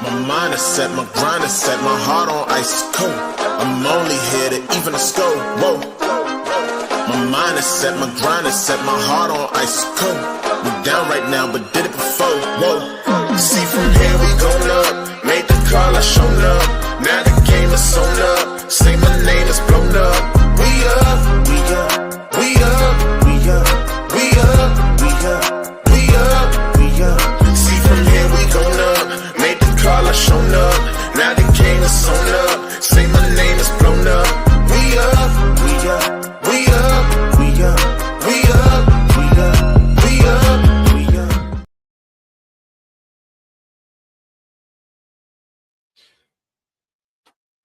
My mind is set, my grind is set, my heart on ice cold. I'm only here to even a score. Whoa. My mind is set, my grind is set, my heart on ice cold. We down right now, but did it before. Whoa. See from here we going up. Made the call, I shown up. Now the game is sewn up. Say my name is blown up. We up, we up, we up, we up, we up, we up, we up, we up. See from here we going up. Made the call, I shown up. Now the game is sewn up. Say my name is blown up. We up, we up, we up, we up, we up, we up, we up, we up.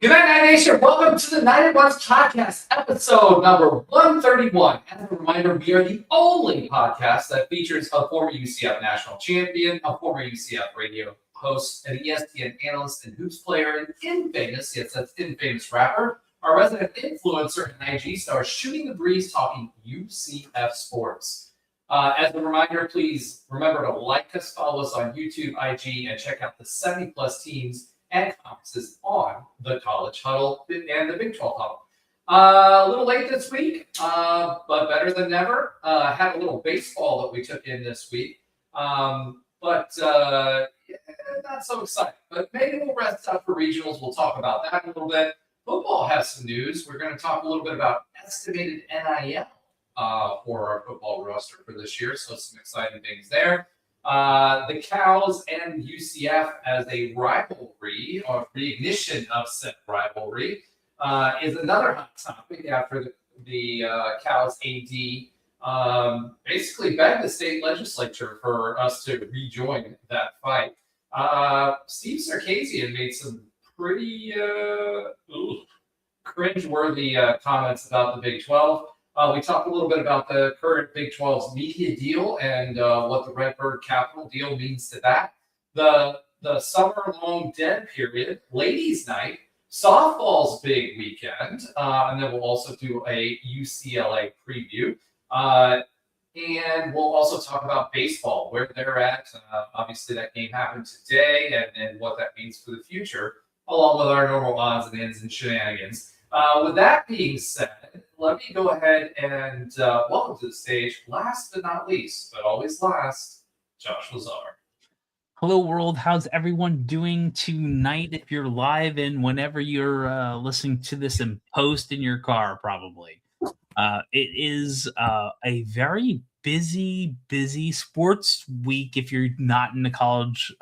Good night, Night Nation. Welcome to the Night at Once podcast, episode number 131. As a reminder, we are the only podcast that features a former UCF national champion, a former UCF radio host, an ESPN analyst and hoops player, an infamous, yes, that's infamous rapper, our resident influencer and IG star, shooting the breeze, talking UCF sports. As a reminder, please remember to like us, follow us on YouTube, IG, and check out the 70-plus teams and conferences on the College Huddle and the Big 12 Huddle. A little late this week, but better than never. Had a little baseball that we took in this week, but not so exciting. But maybe we'll rest up for regionals. We'll talk about that a little bit. Football has some news. We're going to talk a little bit about estimated NIL for our football roster for this year, so some exciting things there. The Cows and UCF as a rivalry or reignition of said rivalry is another hot topic after the Cows AD basically begged the state legislature for us to rejoin that fight. Steve Sarkisian made some pretty cringe-worthy comments about the Big 12. We talked a little bit about the current Big 12's media deal and what the Redbird Capital deal means to that. The summer-long dead period, ladies' night, softball's big weekend, and then we'll also do a UCLA preview. And we'll also talk about baseball, where they're at. Obviously, that game happened today and what that means for the future, along with our normal odds and ends and shenanigans. With that being said, let me go ahead and welcome to the stage, last but not least, but always last, Josh Lazar. Hello, world. How's everyone doing tonight? If you're live and whenever you're listening to this in post in your car, probably. It is a very busy sports week if you're not in the college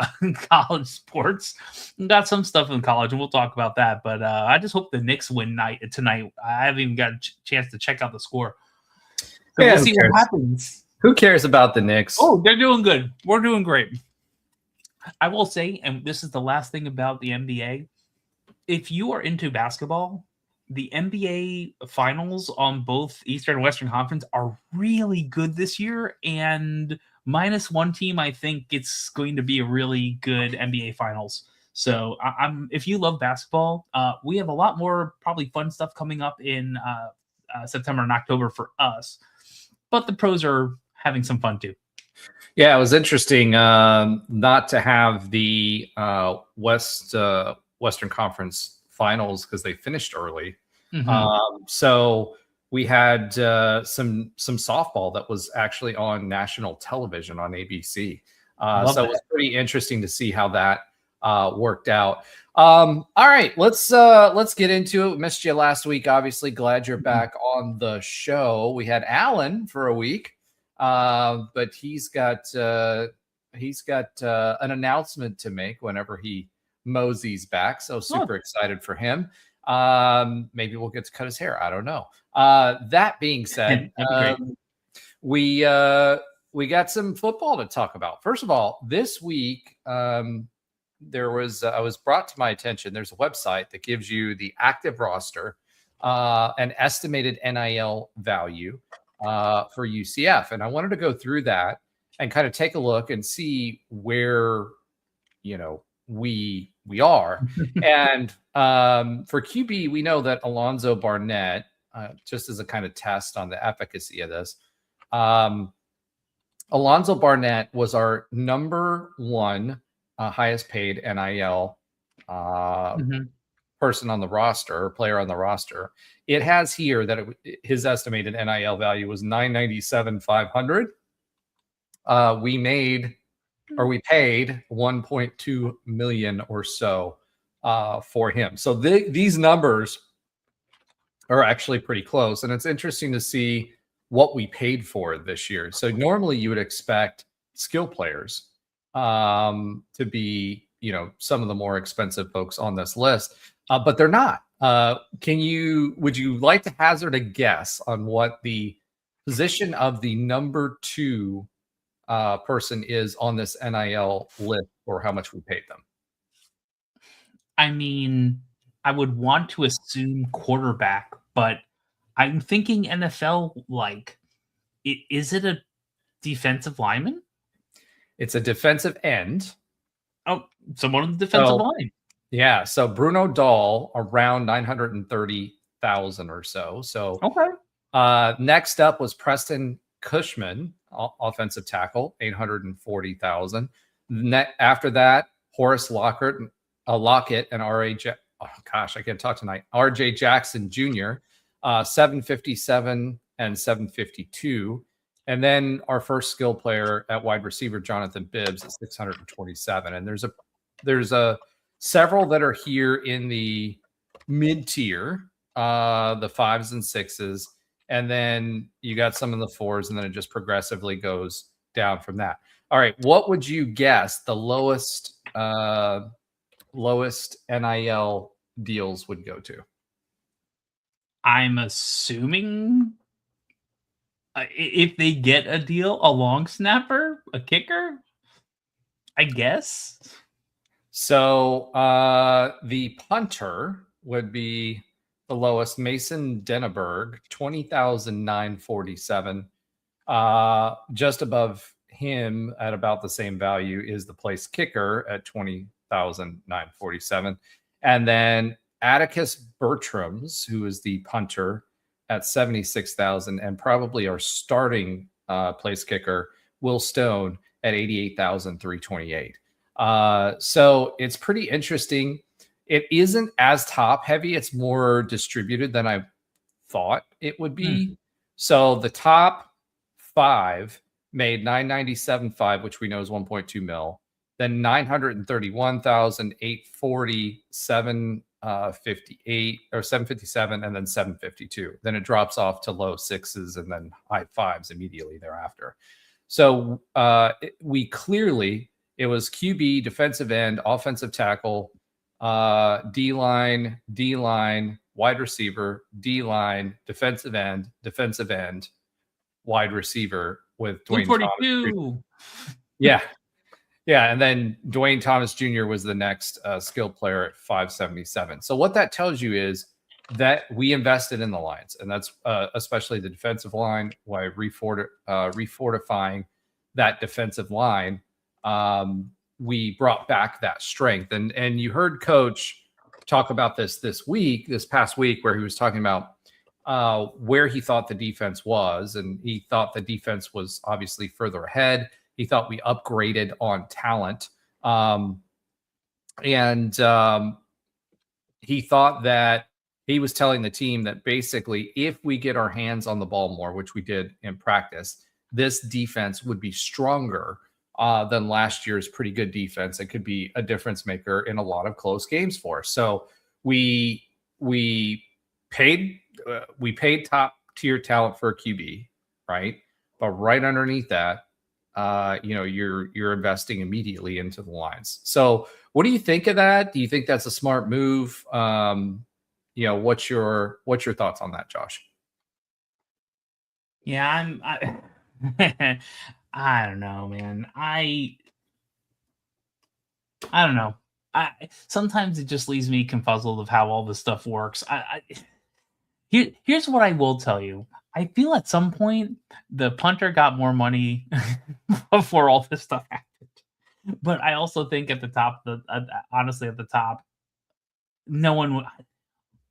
sports. We've got some stuff in college, and we'll talk about that. But I just hope the Knicks win tonight. I haven't even got a chance to check out the score. So we'll see what happens. Who cares about the Knicks? Oh, they're doing good. We're doing great. I will say, and this is the last thing about the NBA, if you are into basketball, the NBA finals on both Eastern and Western Conference are really good this year, and minus one team, I think it's going to be a really good NBA finals. So if you love basketball, we have a lot more probably fun stuff coming up in September and October for us, but the pros are having some fun too. Yeah, it was interesting not to have the Western Conference finals because they finished early. Mm-hmm. So we had some softball that was actually on national television on ABC. So it was pretty interesting to see how that worked out. All right, let's get into it. We missed you last week. Obviously, glad you're back on the show. We had Alan for a week, but he's got an announcement to make whenever he moseys back. So super excited for him. Maybe we'll get to cut his hair. I don't know. That being said, we got some football to talk about. First of all, this week, there was I was brought to my attention. There's a website that gives you the active roster, an estimated NIL value for UCF, and I wanted to go through that and kind of take a look and see where we are. And for QB, we know that Alonzo Barnett, just as a kind of test on the efficacy of this, Alonzo Barnett was our number one highest paid NIL Mhm. person on the roster or player on the roster. It has here that his estimated NIL value was $997,500. We paid 1.2 million or so for him. So these numbers are actually pretty close, and it's interesting to see what we paid for this year. So normally you would expect skill players to be, some of the more expensive folks on this list, but they're not. Would you like to hazard a guess on what the position of the number 2 person is on this NIL list, or how much we paid them? I mean, I would want to assume quarterback, but I'm thinking NFL. Like, is it a defensive lineman? It's a defensive end. Oh, someone on the defensive line. Yeah. So Bruno Dahl around 930,000 or so. So Okay. Next up was Preston Cushman, offensive tackle, 840,000. After that, Horace Lockett and I can't talk tonight. RJ Jackson Jr., 757 and 752. And then our first skill player at wide receiver, Jonathan Bibbs, at 627. And there's several that are here in the mid tier, the 5s and 6s. And then you got some in the 4s, and then it just progressively goes down from that. All right, what would you guess the lowest NIL deals would go to? I'm assuming if they get a deal, a long snapper, a kicker, I guess. So the punter would be the lowest, Mason Denneberg, 20,947. Just above him at about the same value is the place kicker at 20,947. And then Atticus Bertrams, who is the punter, at 76,000, and probably our starting place kicker, Will Stone, at 88,328. So it's pretty interesting. It isn't as top heavy. It's more distributed than I thought it would be. So the top 5 made 997.5, which we know is 1.2 mil. Then 931,840, 758 or 757, and then 752. Then it drops off to low 6s and then high 5s immediately thereafter. So we clearly, it was QB, defensive end, offensive tackle, D-line, wide receiver, D-line, defensive end, wide receiver with Dwayne Thomas. Yeah. And then Dwayne Thomas Jr. was the next skilled player at 577. So what that tells you is that we invested in the lines, and that's especially the defensive line, why refortifying that defensive line. We brought back that strength. And you heard Coach talk about this past week, where he was talking about where he thought the defense was. And he thought the defense was obviously further ahead. He thought we upgraded on talent. He thought that he was telling the team that basically if we get our hands on the ball more, which we did in practice, this defense would be stronger than last year's pretty good defense. It could be a difference maker in a lot of close games for us. So we paid top tier talent for a QB, right? But right underneath that, you're investing immediately into the lines. So what do you think of that? Do you think that's a smart move? What's your thoughts on that, Josh? Yeah, I don't know, man. I don't know. Sometimes it just leaves me confuzzled of how all this stuff works. Here's what I will tell you. I feel at some point the punter got more money before all this stuff happened. But I also think at the top, honestly, at the top, no one.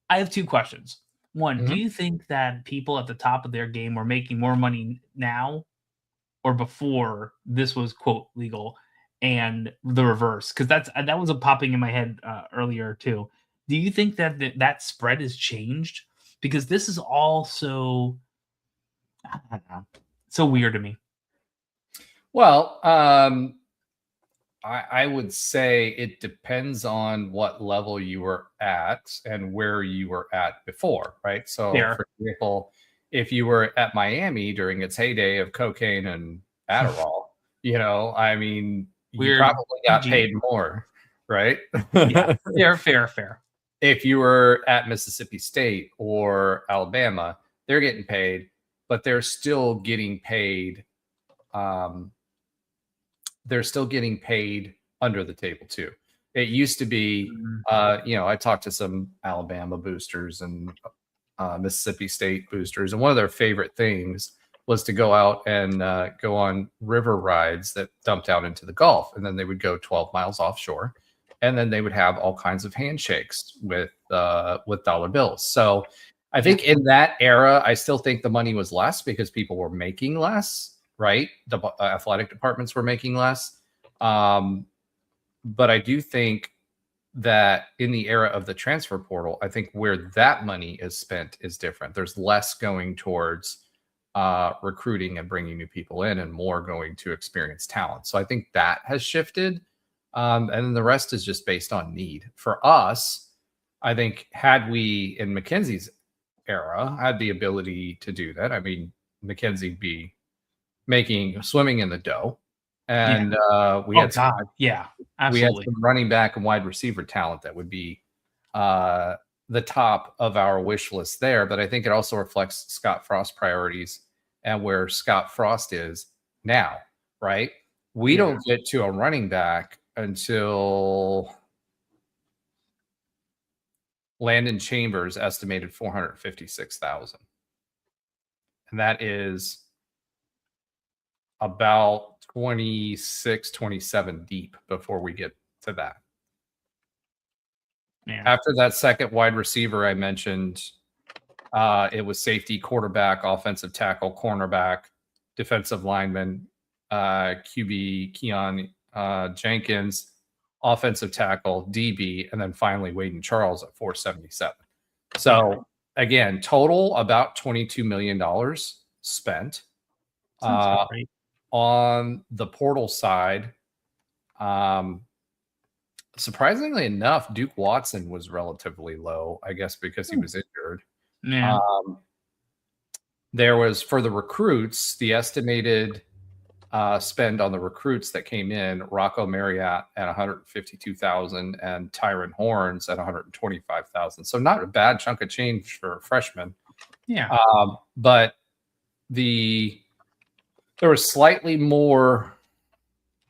I have 2 questions. One, do you think that people at the top of their game were making more money now or before this was, quote, legal? and the reverse? Because that was popping in my head earlier too. Do you think that that spread has changed? Because this is all so, I don't know, so weird to me. Well, I would say it depends on what level you were at and where you were at before, right? So, Fair. for example, if you were at Miami during its heyday of cocaine and Adderall, I mean, you Weird. probably got PG. paid more, right? Yeah, fair. If you were at Mississippi State or Alabama, they're getting paid, but they're still getting paid. They're still getting paid under the table too. It used to be, I talked to some Alabama boosters and Mississippi State boosters, and one of their favorite things was to go out and go on river rides that dumped out into the Gulf, and then they would go 12 miles offshore, and then they would have all kinds of handshakes with dollar bills. So I think in that era, I still think the money was less because people were making less. Right, the athletic departments were making less, but I do think that in the era of the transfer portal, I think where that money is spent is different. There's less going towards recruiting and bringing new people in, and more going to experienced talent. So I think that has shifted, and then the rest is just based on need. For us, I think had we in McKenzie's era had the ability to do that, I mean, McKenzie be swimming in the dough, and we had some running back and wide receiver talent that would be the top of our wish list there. But I think it also reflects Scott Frost's priorities and where Scott Frost is now. Right, we don't get to a running back until Landon Chambers estimated 456,000, and that is about 26, 27 deep before we get to that. Yeah. After that second wide receiver I mentioned, it was safety, quarterback, offensive tackle, cornerback, defensive lineman, QB Keon Jenkins, offensive tackle, DB, and then finally Wade and Charles at 477. So again, total about $22 million spent. On the portal side, surprisingly enough, Duke Watson was relatively low, I guess because he was injured. Yeah. There was, for the recruits, the estimated spend on the recruits that came in, Rocco Marriott at 152,000 and Tyron Horns at 125,000. So not a bad chunk of change for a freshman. Yeah. But there was slightly more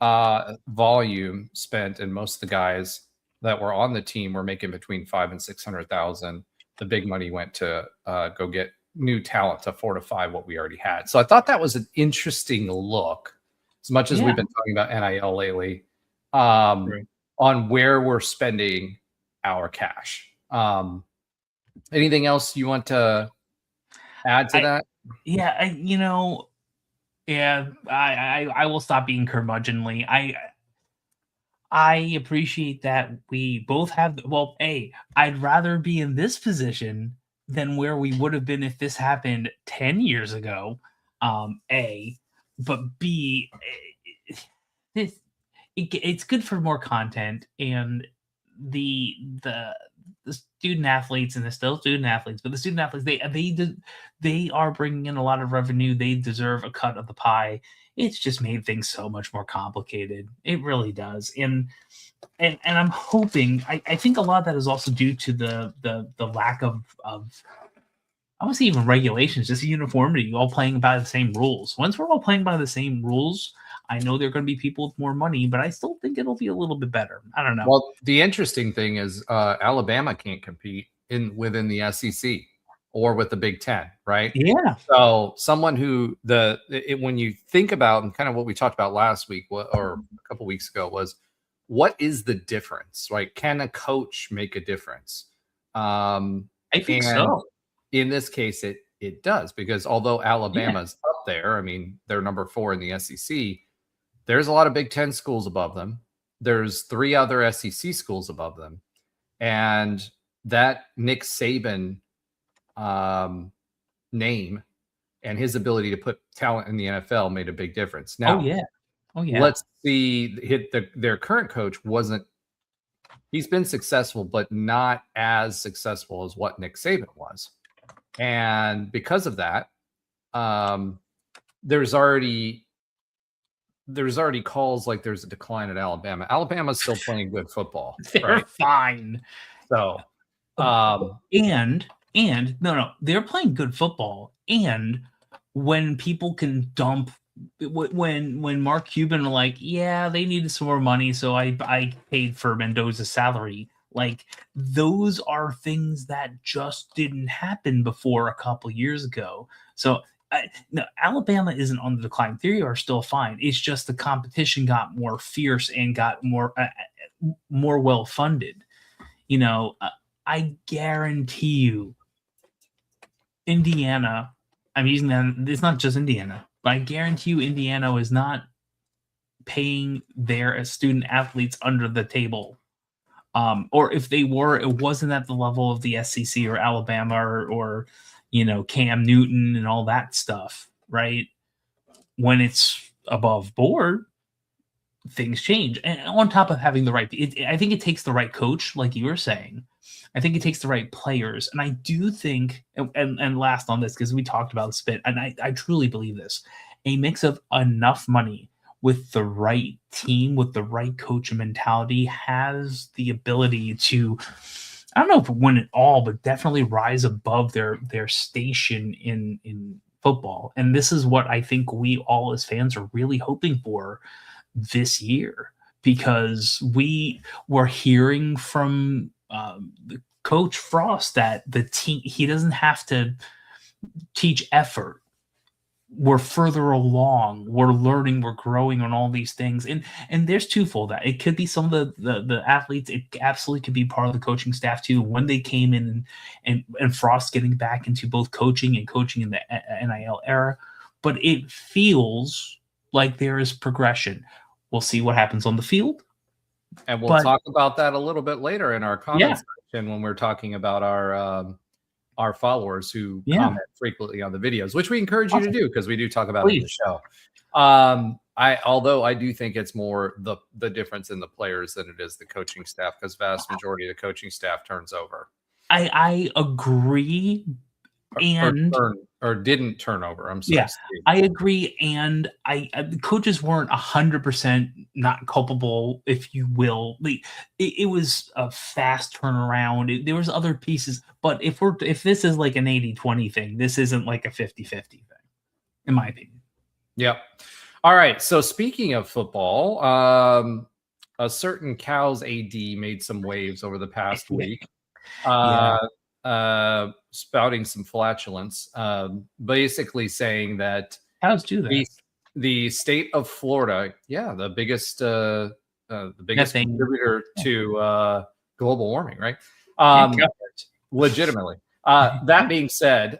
volume spent, and most of the guys that were on the team were making between $500,000 and $600,000. The big money went to go get new talent to fortify what we already had. So I thought that was an interesting look, as much as we've been talking about NIL lately, on where we're spending our cash. Anything else you want to add to that? Yeah, I will stop being curmudgeonly. I appreciate that we both have. Well, I'd rather be in this position than where we would have been if this happened 10 years ago. But B, it's good for more content, and the student athletes, and they're still student athletes, but the student athletes, they are bringing in a lot of revenue. They deserve a cut of the pie. It's just made things so much more complicated. It really does. And I'm hoping, I think a lot of that is also due to the lack of I would say even regulations, just uniformity, all playing by the same rules. Once we're all playing by the same rules, I know there are going to be people with more money, but I still think it'll be a little bit better. I don't know. Well, the interesting thing is Alabama can't compete within the SEC or with the Big Ten, right? Yeah. So someone who when you think about, and kind of what we talked about last week or a couple weeks ago, was what is the difference? Right? Can a coach make a difference? I think so. In this case, it does, because although Alabama's up there, I mean, they're number 4 in the SEC. there's a lot of Big Ten schools above them. There's 3 other SEC schools above them. And that Nick Saban name and his ability to put talent in the NFL made a big difference. Now, let's see, their current coach he's been successful, but not as successful as what Nick Saban was. And because of that, there's already calls like there's a decline at Alabama. Alabama's still playing good football. They're fine. So, no, they're playing good football. And when people can dump, when Mark Cuban are like, yeah, they needed some more money, so I paid for Mendoza's salary. Like, those are things that just didn't happen before a couple years ago. So no, Alabama isn't on the decline. They are still fine. It's just the competition got more fierce and got more well funded. I guarantee you, Indiana. I'm using that. It's not just Indiana, but I guarantee you, Indiana is not paying their student athletes under the table. Or if they were, it wasn't at the level of the SEC or Alabama or Cam Newton and all that stuff, right? When it's above board, things change. And on top of having the right, I think it takes the right coach, like you were saying. I think it takes the right players. And I do think, and last on this, because we talked about this a bit, and I truly believe this, a mix of enough money with the right team, with the right coach and mentality has the ability to, I don't know if win it all, but definitely rise above their station in football. And this is what I think we all as fans are really hoping for this year, because we were hearing from Coach Frost that the team, he doesn't have to teach effort. We're further along, we're learning, we're growing on all these things. And there's twofold that it could be some of the athletes, it absolutely could be part of the coaching staff too, when they came in and Frost getting back into both coaching and coaching in the NIL era. But it feels like there is progression. We'll see what happens on the field. And we'll talk about that a little bit later in our comment section when we're talking about our followers who comment frequently on the videos, which we encourage you to do, because we do talk about it in the show. Although I do think it's more the difference in the players than it is the coaching staff, because vast majority of the coaching staff turns over. I agree. Or didn't turn over. I'm sorry. Yeah, I agree. And the coaches weren't 100% not culpable, if you will. It was a fast turnaround. There was other pieces, but if this is like an 80-20 thing, this isn't like a 50-50 thing, in my opinion. Yep. All right. So speaking of football, a certain Cows AD made some waves over the past week. Spouting some flatulence, basically saying that Cows do that. The state of Florida, the biggest contributor to global warming, right? Legitimately. That being said,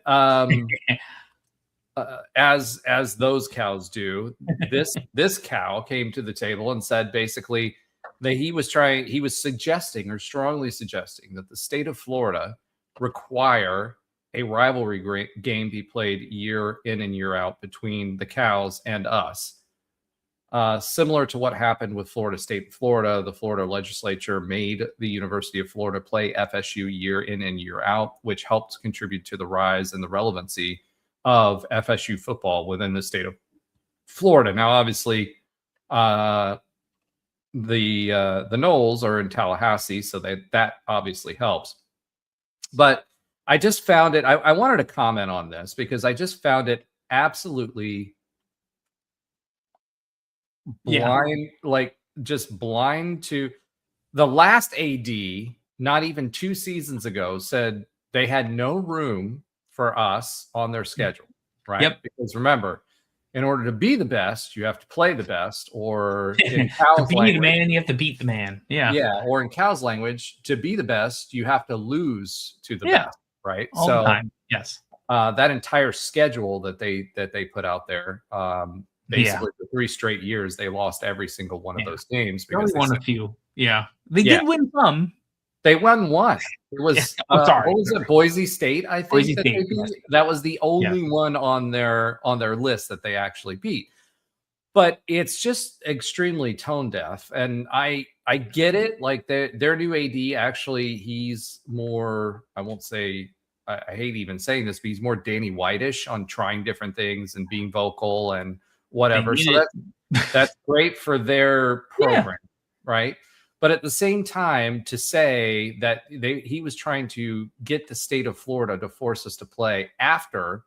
as those cows do, this cow came to the table and said basically that he was suggesting, or strongly suggesting, that the state of Florida require a rivalry game be played year in and year out between the Cows and us. Similar to what happened with Florida State and Florida, the Florida legislature made the University of Florida play FSU year in and year out, which helped contribute to the rise and the relevancy of FSU football within the state of Florida. Now, obviously, the Knowles are in Tallahassee, so that obviously helps. But I just found it, I wanted to comment on this because I just found it absolutely blind, just blind to the last AD, not even 2 seasons ago, said they had no room for us on their schedule, right? Yep. Because remember, in order to be the best, you have to play the best, or in to Cal's be language, the man, you have to beat the man. Yeah. Or in Cal's language, to be the best, you have to lose to the best, right? All the time. Yes. That entire schedule that they put out there basically for 3 straight years, they lost every single one of those games They because only won a few. Yeah. They did win some. They won one. It was sorry. what was it? Boise State, I think. Boise State, yes. That was the only one on their list that they actually beat. But it's just extremely tone deaf, and I get it. Like their new AD, actually, he's more. I won't say. I hate even saying this, but he's more Danny White-ish on trying different things and being vocal and whatever. So that's great for their program, right? But at the same time, to say that he was trying to get the state of Florida to force us to play after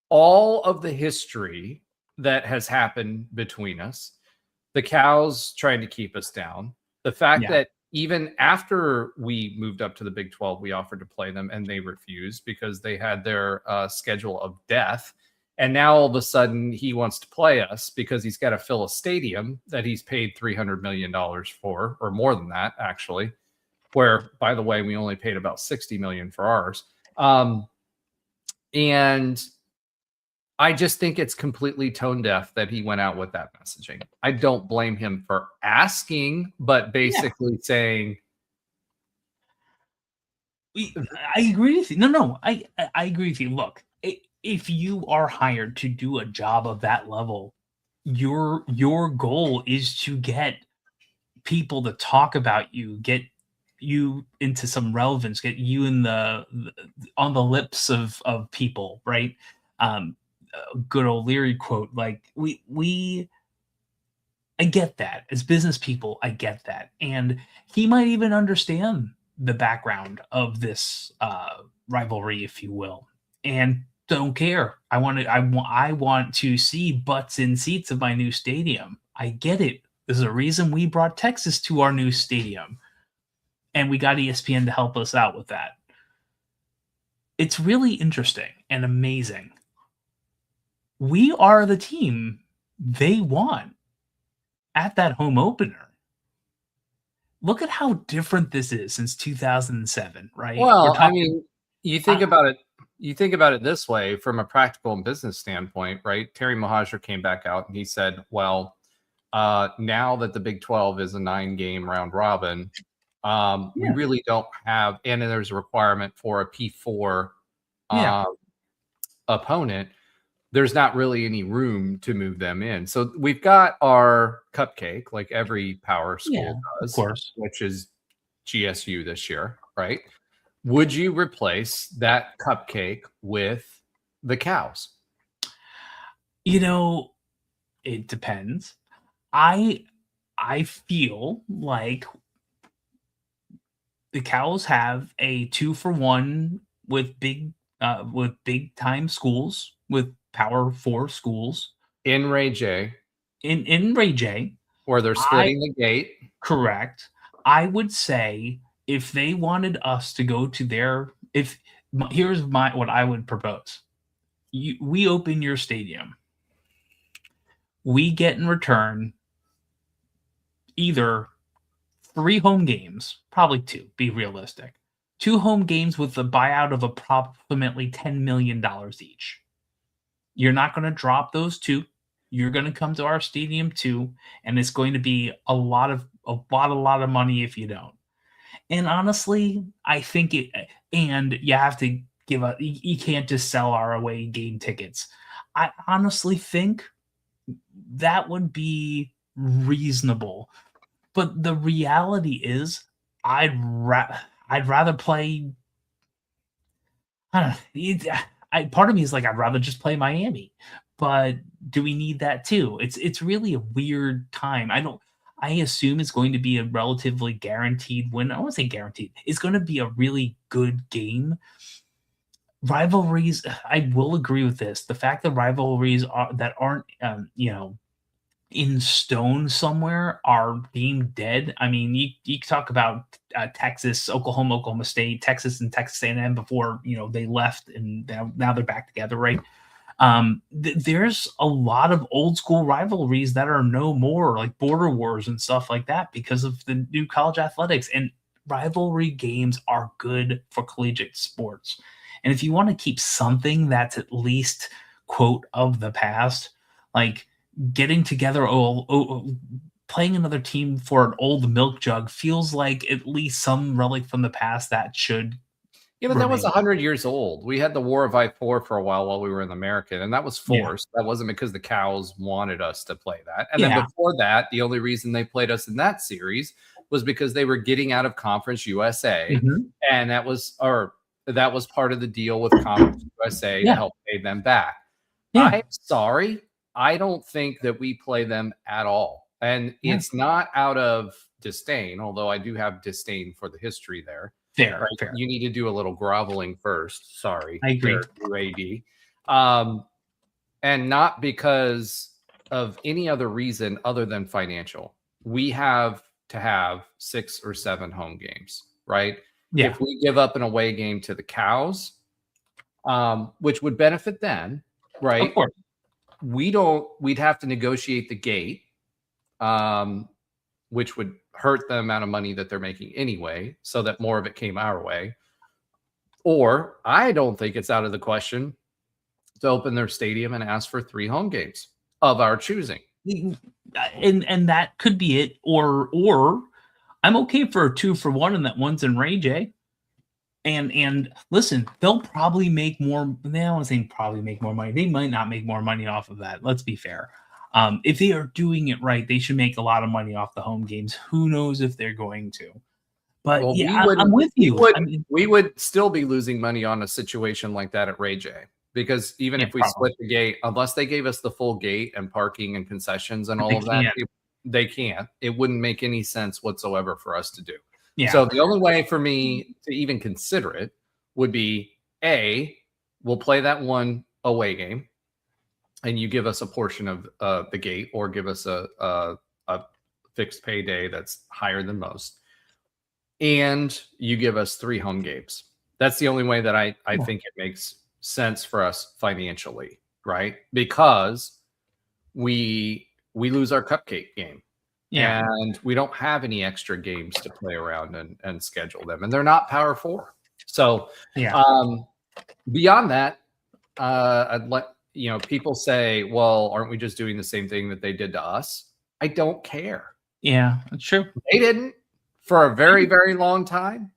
all of the history that has happened between us, the Cows trying to keep us down, the fact that even after we moved up to the Big 12, we offered to play them and they refused because they had their schedule of death. And now all of a sudden he wants to play us because he's got to fill a stadium that he's paid $300 million for, or more than that, actually, where, by the way, we only paid about $60 million for ours. And I just think it's completely tone deaf that he went out with that messaging. I don't blame him for asking, but basically saying, I agree with you. No, I agree with you. Look, if you are hired to do a job of that level, your goal is to get people to talk about you, get you into some relevance, get you in on the lips of people, right? Good old Leary quote, like I get that. As business people, I get that. And he might even understand the background of this rivalry, if you will. And don't care. I want to see butts in seats of my new stadium. I get it. There's a reason we brought Texas to our new stadium. And we got ESPN to help us out with that. It's really interesting and amazing. We are the team they want at that home opener. Look at how different this is since 2007, right? Well, I mean, you think about it. You think about it this way from a practical and business standpoint, right? Terry Mohajir came back out and he said, well, now that the Big 12 is a 9-game round robin, we really don't have, and there's a requirement for a P4 opponent. There's not really any room to move them in. So we've got our cupcake, like every power school does, of course, which is GSU this year, right? Would you replace that cupcake with the Cows? You know, it depends. I feel like the Cows have a 2-for-1 with big time schools, with Power 4 schools in Ray J. In Ray J. Or they're splitting the gate. Correct. I would say if they wanted us to go to here's what I would propose. We open your stadium. We get in return either 3 home games, probably 2, be realistic. 2 home games with a buyout of approximately $10 million each. You're not going to drop those 2. You're going to come to our stadium too, and it's going to be a lot of money if you don't. And honestly, I think and you have to give up. You can't just sell our away game tickets. I honestly think that would be reasonable. But the reality is, I'd rather play. I don't know. Part of me is like, I'd rather just play Miami. But do we need that too? It's really a weird time. I assume it's going to be a relatively guaranteed win. I won't say guaranteed. It's going to be a really good game. Rivalries, I will agree with this. The fact that rivalries aren't in stone somewhere are deemed dead. I mean, you talk about Texas, Oklahoma State, Texas, and Texas A&M before they left, and now they're back together, right? There's a lot of old school rivalries that are no more, like border wars and stuff like that, because of the new college athletics. And rivalry games are good for collegiate sports. And if you want to keep something that's at least quote of the past, like getting together, playing another team for an old milk jug feels like at least some relic from the past that should. Yeah, but that was 100 years old. We had the War of I-4 for a while we were in the American, and that was forced. That wasn't because the Cows wanted us to play that. And then before that, the only reason they played us in that series was because they were getting out of Conference USA, and that was part of the deal with Conference USA to help pay them back. I'm sorry, I don't think that we play them at all, and it's not out of disdain, although I do have disdain for the history there. Fair. You need to do a little groveling first. Sorry, I agree. UAD, and not because of any other reason other than financial. We have to have 6 or 7 home games, right? Yeah. If we give up an away game to the Cows, which would benefit them, right? Of course. We'd have to negotiate the gate, which would hurt the amount of money that they're making anyway, so that more of it came our way. Or I don't think it's out of the question to open their stadium and ask for 3 home games of our choosing. And that could be it. Or I'm okay for a 2-for-1 and that one's in Ray J. And listen, they'll probably make more. They don't want to say probably make more money. They might not make more money off of that. Let's be fair. If they are doing it right, they should make a lot of money off the home games. Who knows if they're going to? But I'm with you. We would still be losing money on a situation like that at Ray J, because even if we split the gate, unless they gave us the full gate and parking and concessions and all of that, they can't. It wouldn't make any sense whatsoever for us to do. Yeah. So the only way for me to even consider it would be we'll play that one away game, and you give us a portion of the gate, or give us a fixed payday that's higher than most, and you give us 3 home games. That's the only way that I think it makes sense for us financially, right? Because we lose our cupcake game. Yeah. And we don't have any extra games to play around and schedule them. And they're not Power 4. So beyond that, I'd let people say, well, aren't we just doing the same thing that they did to us? I don't care. Yeah, that's true. They didn't for a very, very long time.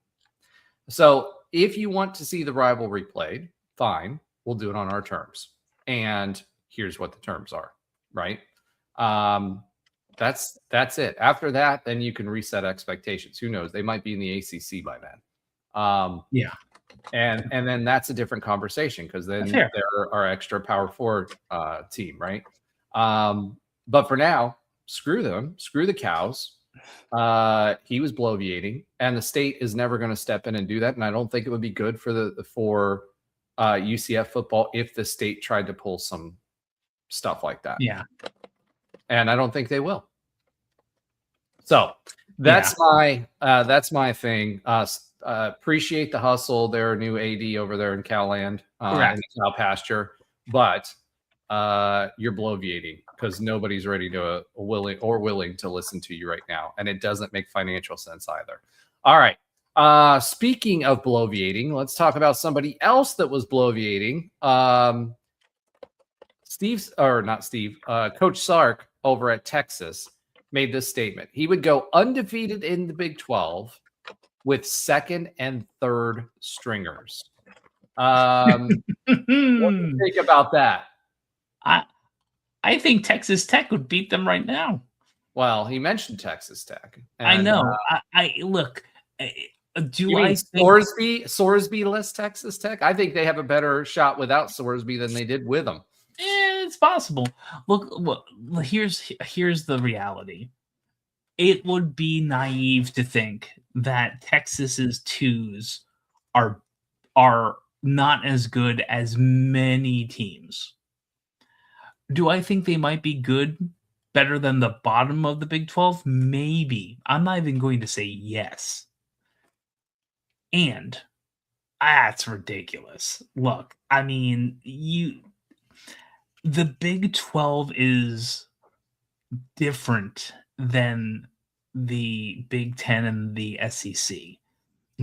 So if you want to see the rivalry played, fine, we'll do it on our terms. And here's what the terms are, right? That's it. After that, then you can reset expectations. Who knows? They might be in the ACC by then. And then that's a different conversation, because then they're our extra Power 4 team, right? But for now, screw them. Screw the Cows. He was bloviating, and the state is never going to step in and do that. And I don't think it would be good for UCF football if the state tried to pull some stuff like that. Yeah. And I don't think they will. So that's my thing. Appreciate the hustle. They're a new AD over there in Calland, in the cow pasture, but you're bloviating, because nobody's ready to willing to listen to you right now, and it doesn't make financial sense either. All right. Speaking of bloviating, let's talk about somebody else that was bloviating. Coach Sark over at Texas made this statement. He would go undefeated in the Big 12 with second and third stringers. What do you think about that? I think Texas Tech would beat them right now. Well, he mentioned Texas Tech. And, I know. I look. Sorsby less Texas Tech? I think they have a better shot without Sorsby than they did with him. It's possible. Look, here's the reality. It would be naive to think that Texas's twos are not as good as many teams. Do I think they might be better than the bottom of the Big 12? Maybe. I'm not even going to say yes. And that's ridiculous. Look, I mean, the Big 12 is different than the Big 10 and the SEC,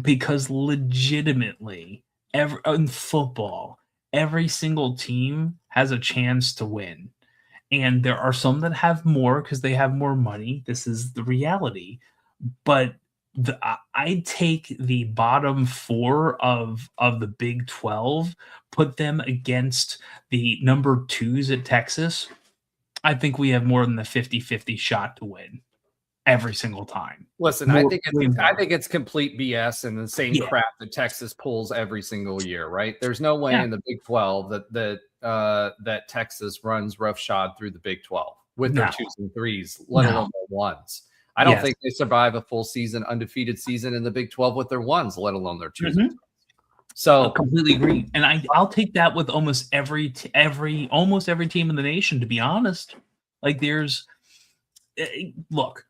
because legitimately, in football, every single team has a chance to win. And there are some that have more because they have more money. This is the reality. But I'd take the bottom 4 of the Big 12, put them against the number 2s at Texas. I think we have more than the 50-50 shot to win every single time. Listen, I think it's complete BS and the same crap that Texas pulls every single year, right? There's no way in the Big 12 that Texas runs roughshod through the Big 12 with their 2s and 3s, let alone their 1s. I don't think they survive a full season, undefeated season in the Big 12 with their 1s, let alone their 2s. And 3s. So I completely agree, and I'll take that with almost every team in the nation. To be honest, like look,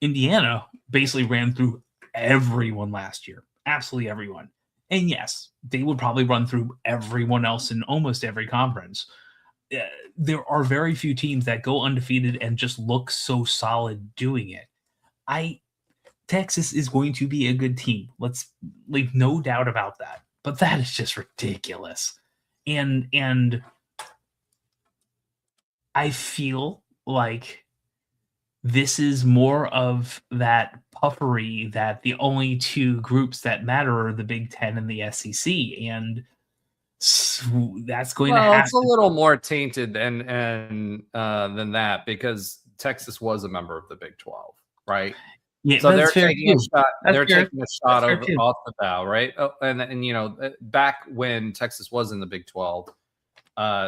Indiana basically ran through everyone last year, absolutely everyone, and yes, they would probably run through everyone else in almost every conference. There are very few teams that go undefeated and just look so solid doing it. Texas is going to be a good team. Let's leave no doubt about that. But that is just ridiculous. And I feel like this is more of that puffery that the only 2 groups that matter are the Big Ten and the SEC. And that's going to happen. It's a little more tainted than that because Texas was a member of the Big 12, right? Yeah, so they're taking a shot. They're taking a shot off the bow, right? Oh, and back when Texas was in the Big 12,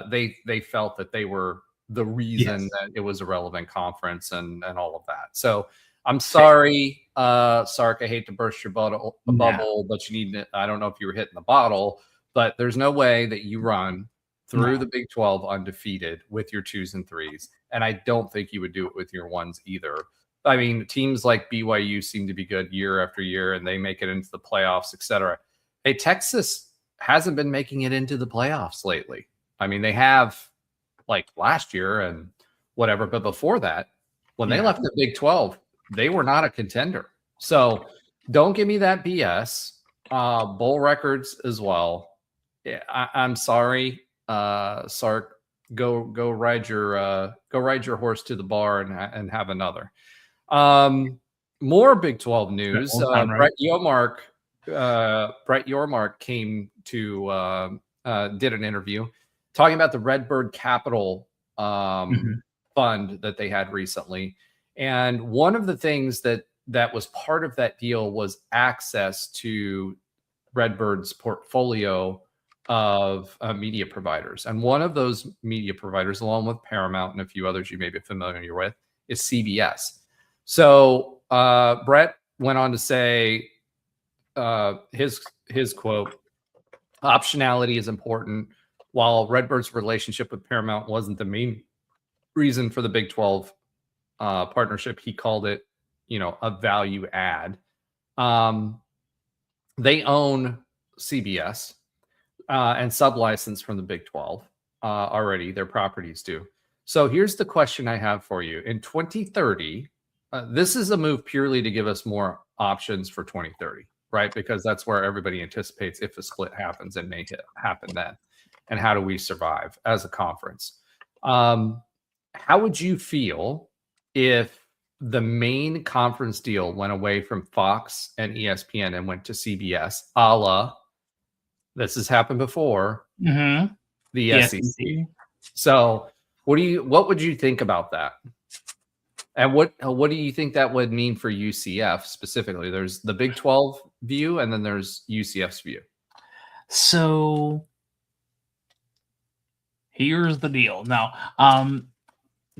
they felt that they were the reason that it was a relevant conference and all of that. So I'm sorry, Sark. I hate to burst your bubble, but you need to. I don't know if you were hitting the bottle, but there's no way that you run through the Big 12 undefeated with your 2s and 3s, and I don't think you would do it with your 1s either. I mean, teams like BYU seem to be good year after year, and they make it into the playoffs, etc. Hey, Texas hasn't been making it into the playoffs lately. I mean, they have like last year and whatever, but before that, when they left the Big 12, they were not a contender. So don't give me that BS. Bowl records as well. Yeah, I'm sorry, Sark. Go ride your horse to the bar and have another. More Big 12 news. Brett Yormark came to did an interview talking about the Redbird Capital fund that they had recently, and one of the things that was part of that deal was access to Redbird's portfolio of media providers, and one of those media providers, along with Paramount and a few others you may be familiar with, is CBS. So Brett went on to say his quote, optionality is important. While Redbird's relationship with Paramount wasn't the main reason for the Big 12 partnership, he called it, a value add. They own CBS and sublicense from the Big 12 already. Their properties do. So here's the question I have for you. In 2030, this is a move purely to give us more options for 2030, right? Because that's where everybody anticipates if a split happens, it may happen then. And how do we survive as a conference? How would you feel if the main conference deal went away from Fox and ESPN and went to CBS, a la, this has happened before, the SEC. So what would you think about that? And what do you think that would mean for UCF specifically? There's the Big 12 view, and then there's UCF's view. So here's the deal. Now,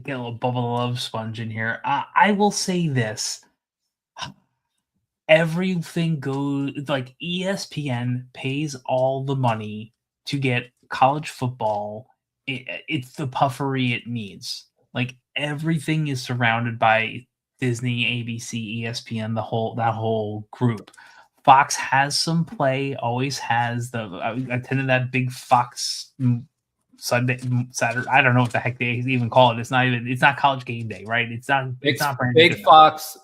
get a little bubble love sponge in here. I will say this. Everything goes, like, ESPN pays all the money to get college football. It's the puffery it needs. Like, everything is surrounded by Disney, ABC, ESPN, that whole group. Fox has some play, always has. I attended that big Fox Saturday. I don't know what the heck they even call it. It's not College Game Day, right? It's not Big Fox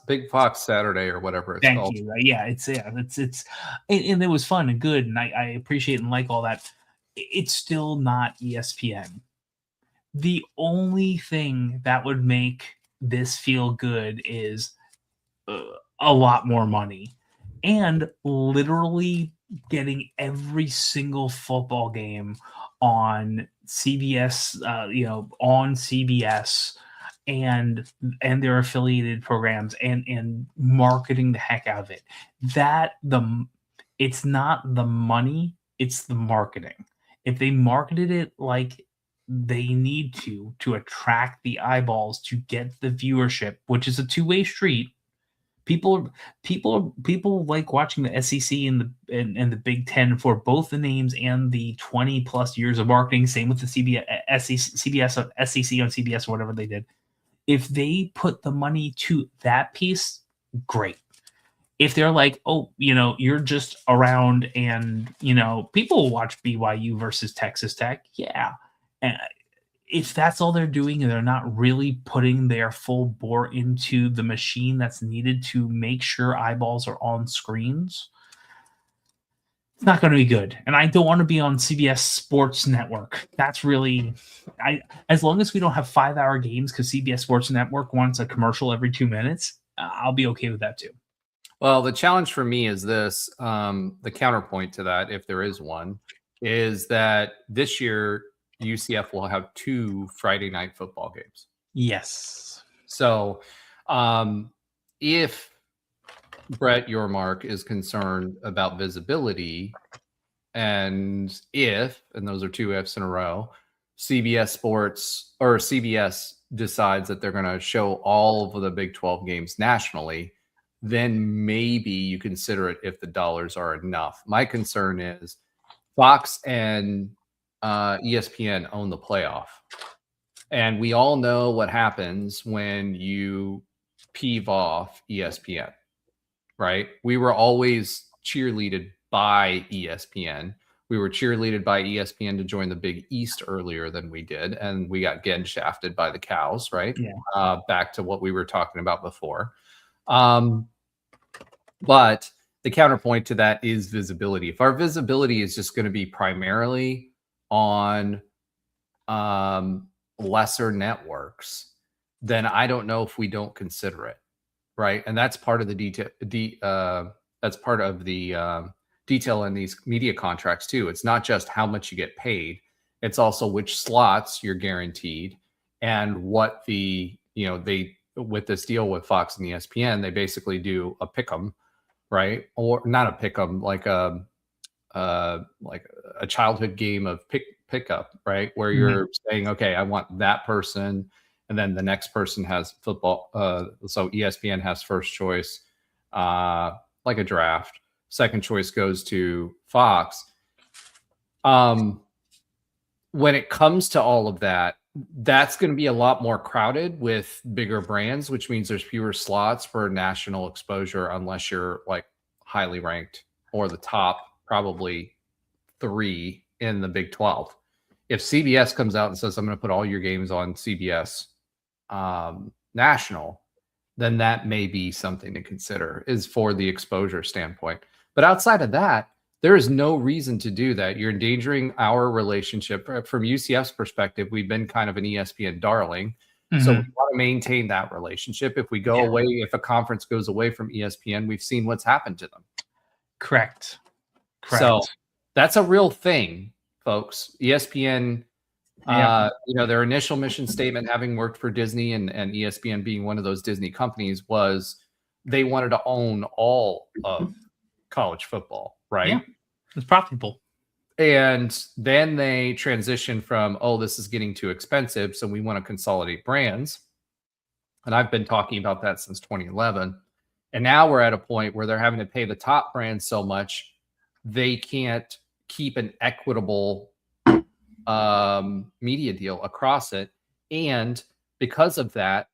Saturday or whatever it's called. Thank you. Yeah, it's and it was fun and good, and I appreciate and like all that. It's still not ESPN. The only thing that would make this feel good is a lot more money, and literally getting every single football game on CBS, on CBS, and their affiliated programs, and marketing the heck out of it. It's not the money, it's the marketing. If they marketed it like they need to attract the eyeballs, to get the viewership, which is a two-way street. People like watching the SEC and the Big Ten for both the names and the 20 plus years of marketing. Same with the CBS SEC on CBS or whatever they did. If they put the money to that piece, great. If they're like, oh, you're just around and people will watch BYU versus Texas Tech, yeah. And if that's all they're doing and they're not really putting their full bore into the machine that's needed to make sure eyeballs are on screens, it's not going to be good. And I don't want to be on CBS Sports Network. That's really, as long as we don't have 5-hour games because CBS Sports Network wants a commercial every 2 minutes, I'll be okay with that too. Well, the challenge for me is this, the counterpoint to that, if there is one, is that this year UCF will have 2 Friday night football games. Yes. So if Brett Yormark is concerned about visibility, and those are 2 ifs in a row, CBS Sports or CBS decides that they're going to show all of the Big 12 games nationally, then maybe you consider it if the dollars are enough. My concern is Fox and ESPN own the playoff. And we all know what happens when you peeve off ESPN, right? We were always cheerleaded by ESPN. We were cheerleaded by ESPN to join the Big East earlier than we did. And we got again shafted by the cows, right? Yeah. Back to what we were talking about before. But the counterpoint to that is visibility. If our visibility is just going to be primarily on lesser networks, then I don't know if we don't consider it, right? And that's part of the detail. That's part of the detail in these media contracts too. It's not just how much you get paid; it's also which slots you're guaranteed, and what they with this deal with Fox and ESPN, they basically do a pick 'em, right? Or not a pick 'em, like a childhood game of pickup, right? Where you're saying, okay, I want that person, and then the next person has football. So ESPN has first choice, like a draft. Second choice goes to Fox. When it comes to all of that, that's going to be a lot more crowded with bigger brands, which means there's fewer slots for national exposure unless you're like highly ranked or the top probably 3 in the Big 12. If CBS comes out and says, I'm going to put all your games on CBS national, then that may be something to consider, is for the exposure standpoint. But outside of that, there is no reason to do that. You're endangering our relationship. From UCF's perspective, we've been kind of an ESPN darling. So we want to maintain that relationship. If we go away, if a conference goes away from ESPN, we've seen what's happened to them. Correct. So that's a real thing, folks. ESPN, their initial mission statement, having worked for Disney and ESPN being one of those Disney companies, was they wanted to own all of college football, right? Yeah, it's profitable. And then they transitioned from, this is getting too expensive, so we want to consolidate brands. And I've been talking about that since 2011. And now we're at a point where they're having to pay the top brands so much, they can't keep an equitable media deal across it. And because of that,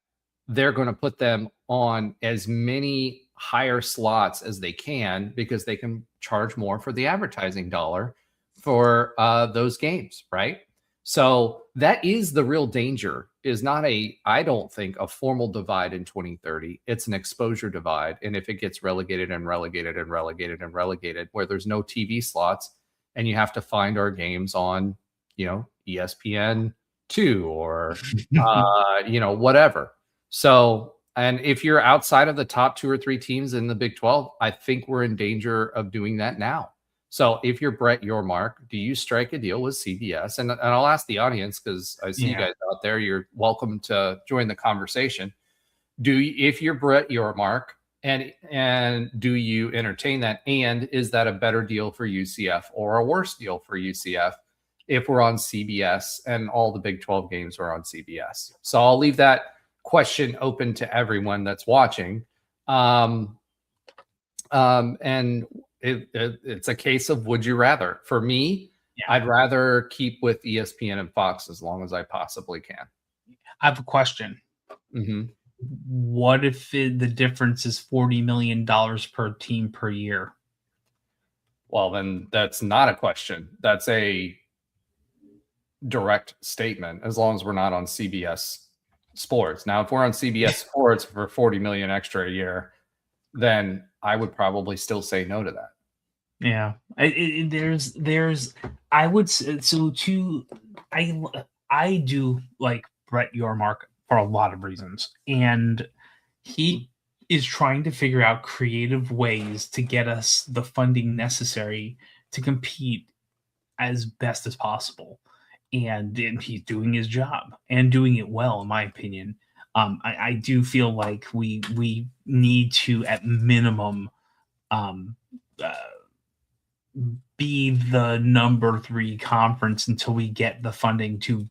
they're going to put them on as many higher slots as they can, because they can charge more for the advertising dollar for those games, right? So that is the real danger, is not I don't think, a formal divide in 2030. It's an exposure divide. And if it gets relegated and relegated and relegated and relegated, where there's no TV slots and you have to find our games on, ESPN, 2 or whatever. So, and if you're outside of the top 2 or 3 teams in the Big 12, I think we're in danger of doing that now. So if you're Brett Yormark, do you strike a deal with CBS? And I'll ask the audience, because I see you guys out there. You're welcome to join the conversation. If you're Brett Yormark, and do you entertain that? And is that a better deal for UCF or a worse deal for UCF if we're on CBS and all the Big 12 games are on CBS? So I'll leave that question open to everyone that's watching. And it's a case of would you rather. For me, I'd rather keep with ESPN and Fox as long as I possibly can. I have a question. Mm-hmm. What if the difference is $40 million per team per year? Well, then that's not a question. That's a direct statement, as long as we're not on CBS Sports. Now, if we're on CBS Sports for 40 million extra a year, then I would probably still say no to that. Yeah, I would so too. I do like Brett Yormark for a lot of reasons, and he is trying to figure out creative ways to get us the funding necessary to compete as best as possible. And he's doing his job and doing it well, in my opinion. I do feel like we need to, at minimum, be the number 3 conference until we get the funding to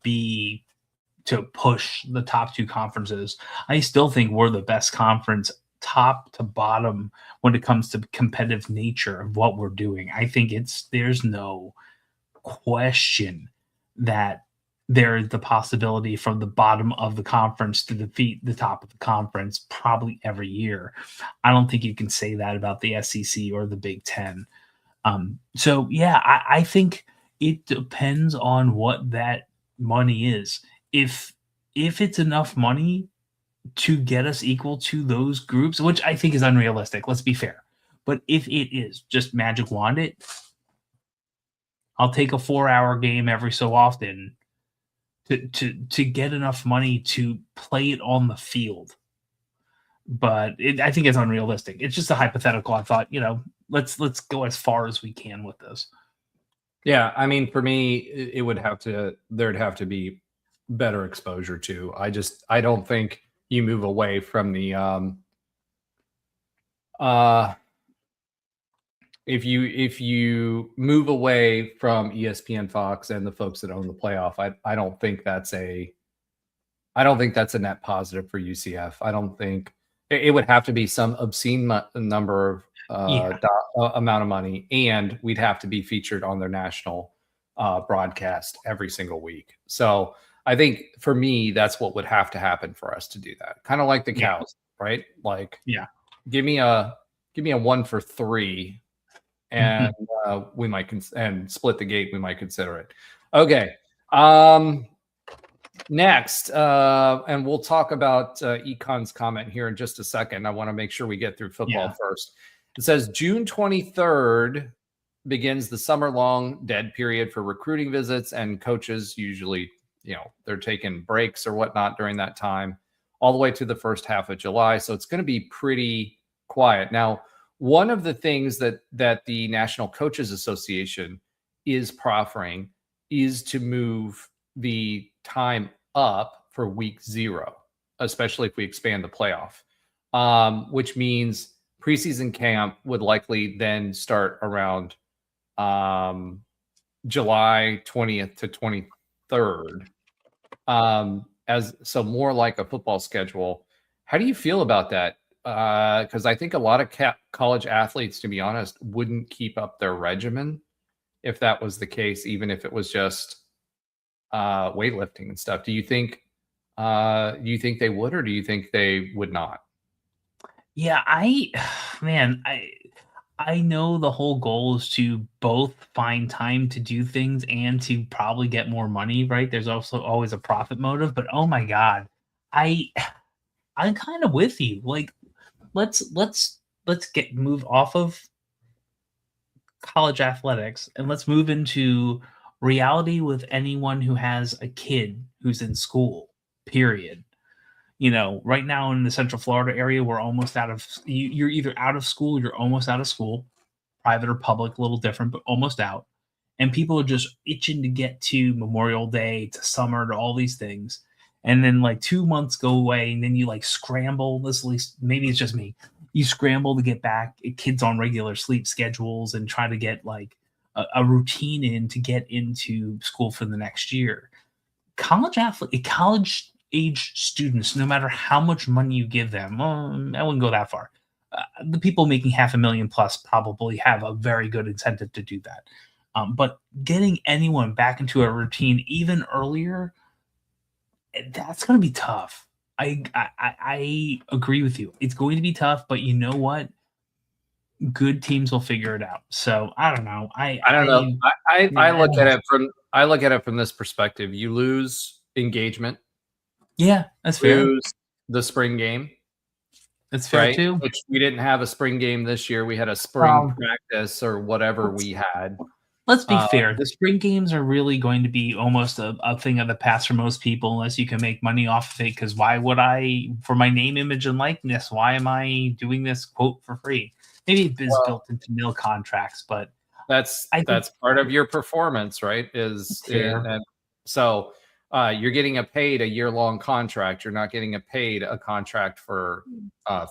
push the top 2 conferences. I still think we're the best conference, top to bottom, when it comes to competitive nature of what we're doing. I think there's no question that there is the possibility from the bottom of the conference to defeat the top of the conference probably every year. I don't think you can say that about the SEC or the Big Ten. So yeah, I think it depends on what that money is. If it's enough money to get us equal to those groups, which I think is unrealistic, let's be fair. But if it is, just magic wand it, I'll take a 4-hour game every so often to get enough money to play it on the field. But I think it's unrealistic. It's just a hypothetical. I thought, let's go as far as we can with this. Yeah, I mean, for me, there'd have to be better exposure too. I don't think you move away from the if you move away from ESPN, Fox, and the folks that own the playoff, I don't think that's a net positive for UCF. I don't think it would have to be some obscene number of amount of money, and we'd have to be featured on their national broadcast every single week. So I think for me, that's what would have to happen for us to do that. Kind of like the cows, right? Like, give me a 1 for 3. And we might and split the gate. We might consider it. Okay. Next, and we'll talk about Econ's comment here in just a second. I want to make sure we get through football first. It says June 23rd begins the summer-long dead period for recruiting visits, and coaches usually, they're taking breaks or whatnot during that time, all the way to the first half of July. So it's going to be pretty quiet. Now, one of the things that the National Coaches Association is proffering is to move the time up for week 0, especially if we expand the playoff, which means preseason camp would likely then start around July 20th to 23rd, so more like a football schedule. How do you feel about that? Because I think a lot of college athletes, to be honest, wouldn't keep up their regimen if that was the case, even if it was just weightlifting and stuff. Do you think they would, or do you think they would not? Yeah, I know the whole goal is to both find time to do things and to probably get more money, right? There's also always a profit motive, but oh my God, I'm kind of with you. Like, let's move off of college athletics and let's move into reality with anyone who has a kid who's in school, period. Right now in the Central Florida area, we're almost out of, you're either out of school, you're almost out of school, private or public, a little different, but almost out. And people are just itching to get to Memorial Day, to summer, to all these things. And then like 2 months go away, and then you like scramble. This, at least maybe it's just me. You scramble to get back kids on regular sleep schedules and try to get like a routine in to get into school for the next year. College age students, no matter how much money you give them, I wouldn't go that far. The people making $500,000 plus probably have a very good incentive to do that. But getting anyone back into a routine even earlier, that's going to be tough. I agree with you. It's going to be tough, but you know what? Good teams will figure it out. So I don't know. I don't know. I look at it from this perspective. You lose engagement. Yeah, that's fair. Lose the spring game. That's fair too. Which we didn't have a spring game this year. We had a spring practice or whatever we had. Let's be fair. The spring games are really going to be almost a thing of the past for most people, unless you can make money off of it. Because why would I, for my name, image, and likeness, why am I doing this quote for free? Maybe it's built into NIL contracts, but that's part of your performance, right? So you're getting paid a year-long contract. You're not getting paid a contract for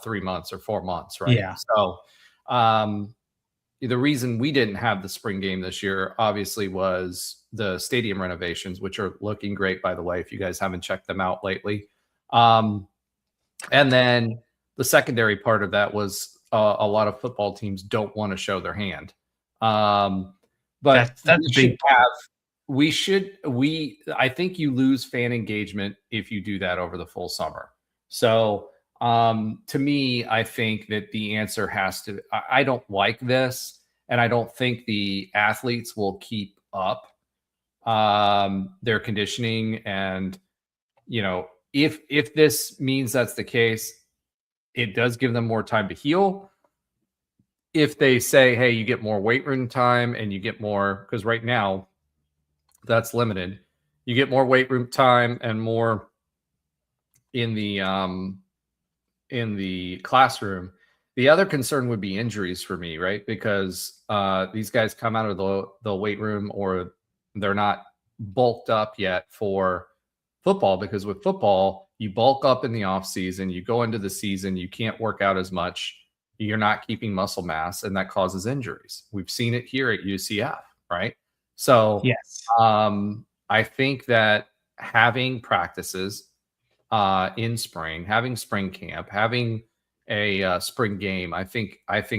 3 months or 4 months, right? Yeah. So the reason we didn't have the spring game this year, obviously, was the stadium renovations, which are looking great, by the way, if you guys haven't checked them out lately. And then the secondary part of that was a lot of football teams don't want to show their hand. But that's a big part. I think you lose fan engagement if you do that over the full summer. So to me, I think that the answer has to, I don't like this, and I don't think the athletes will keep up their conditioning. And, if this means that's the case, it does give them more time to heal. If they say, hey, you get more weight room time and you get more, because right now that's limited, you get more weight room time and more in the classroom. The other concern would be injuries for me, right? Because these guys come out of the weight room, or they're not bulked up yet for football, because with football, you bulk up in the off season, you go into the season, you can't work out as much, you're not keeping muscle mass, and that causes injuries. We've seen it here at UCF, right? So yes, I think that having practices in spring, having spring camp, having a spring game, I think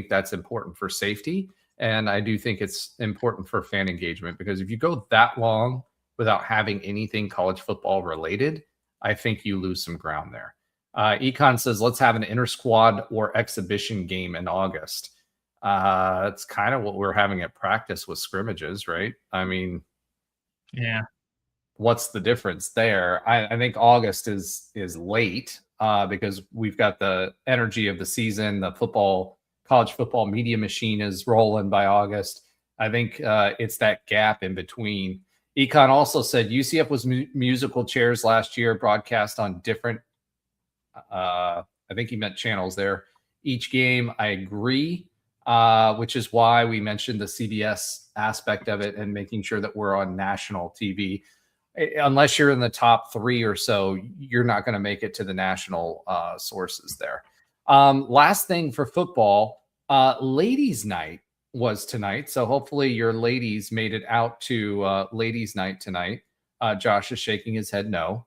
that's important for safety. And I do think it's important for fan engagement, because if you go that long without having anything college football related, I think you lose some ground there. Econ says, let's have an inter squad or exhibition game in August. It's kind of what we're having at practice with scrimmages, right? I mean, yeah. What's the difference there? I think August is late because we've got the energy of the season. The college football media machine is rolling by August. I think it's that gap in between. Econ also said UCF was musical chairs last year, broadcast on different, I think he meant channels there, each game. I agree, which is why we mentioned the CBS aspect of it and making sure that we're on national TV. Unless you're in the top 3 or so, you're not going to make it to the national sources there. Last thing for football, ladies' night was tonight. So hopefully your ladies made it out to ladies' night tonight. Josh is shaking his head no.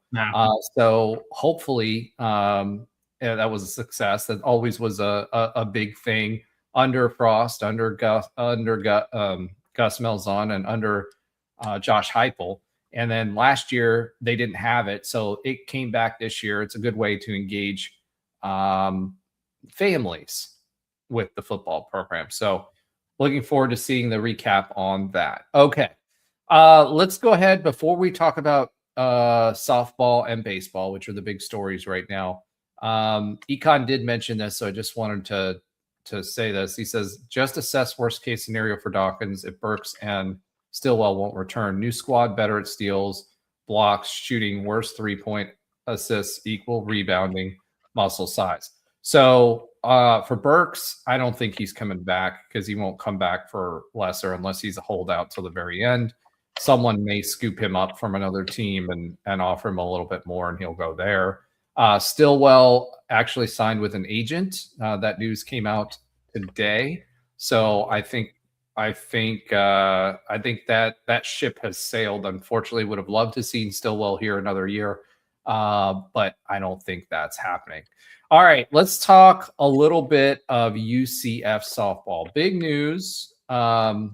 So hopefully that was a success. That always was a big thing under Frost, under Gus Malzahn, and under Josh Heupel. And then last year they didn't have it, so it came back this year. It's a good way to engage families with the football program. So looking forward to seeing the recap on that. Okay, let's go ahead before we talk about softball and baseball, which are the big stories right now. Econ did mention this, so I just wanted to say this. He says, just assess worst case scenario for Dawkins if Burks and Stillwell won't return. New squad, better at steals, blocks, shooting, worse 3-point assists, equal rebounding, muscle size. So for Burks, I don't think he's coming back because he won't come back for lesser unless he's a holdout till the very end. Someone may scoop him up from another team and offer him a little bit more, and he'll go there. Stillwell actually signed with an agent. That news came out today. So I think that ship has sailed. Unfortunately, would have loved to seen Stillwell here another year, but I don't think that's happening. All right, let's talk a little bit of UCF softball. Big news with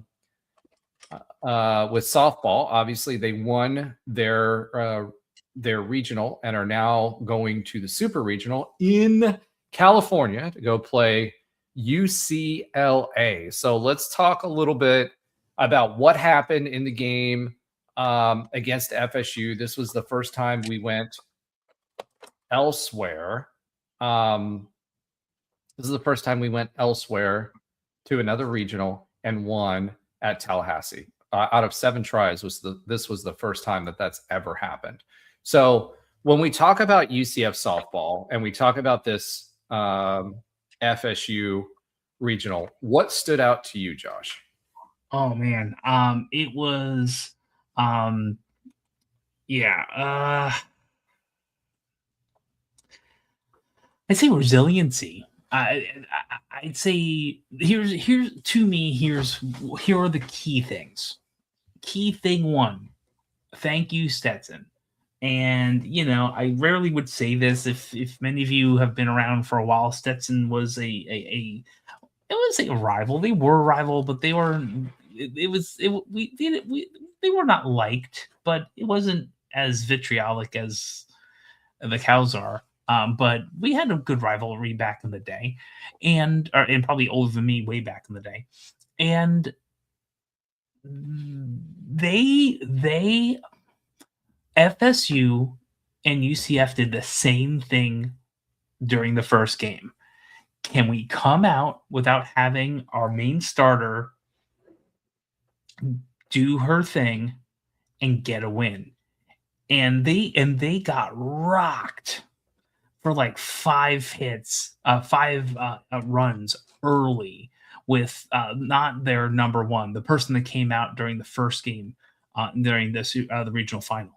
softball. Obviously, they won their regional and are now going to the super regional in California to go play UCLA. So let's talk a little bit about what happened in the game against FSU. This was the first time we went elsewhere. This is the first time we went elsewhere to another regional and won at Tallahassee. Out of 7 tries, this was the first time that's ever happened. So when we talk about UCF softball and we talk about this FSU regional, what stood out to you, Josh? Oh man, it was, I'd say resiliency. I'd say here are the key things. Key thing 1, thank you, Stetson. And I rarely would say this. If many of you have been around for a while, Stetson was it was a rival. They were a rival, but they were they were not liked, but it wasn't as vitriolic as the Cows are. But we had a good rivalry back in the day, and probably older than me way back in the day. And they FSU and UCF did the same thing during the first game. Can we come out without having our main starter do her thing and get a win? And they got rocked for like 5 hits, 5 runs early with not their number 1, the person that came out during the first game during the regional final.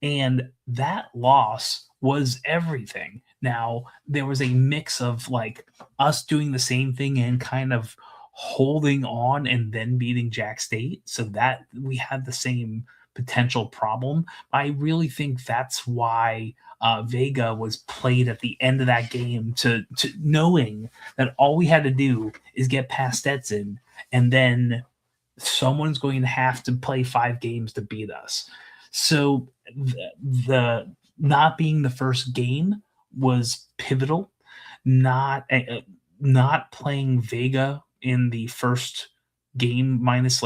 And that loss was everything. Now, there was a mix of like us doing the same thing and kind of holding on and then beating Jack State, so that we had the same potential problem. I really think that's why Vega was played at the end of that game to knowing that all we had to do is get past Stetson, and then someone's going to have to play 5 games to beat us. So the not being the first game was pivotal. Not playing Vega in the first game minus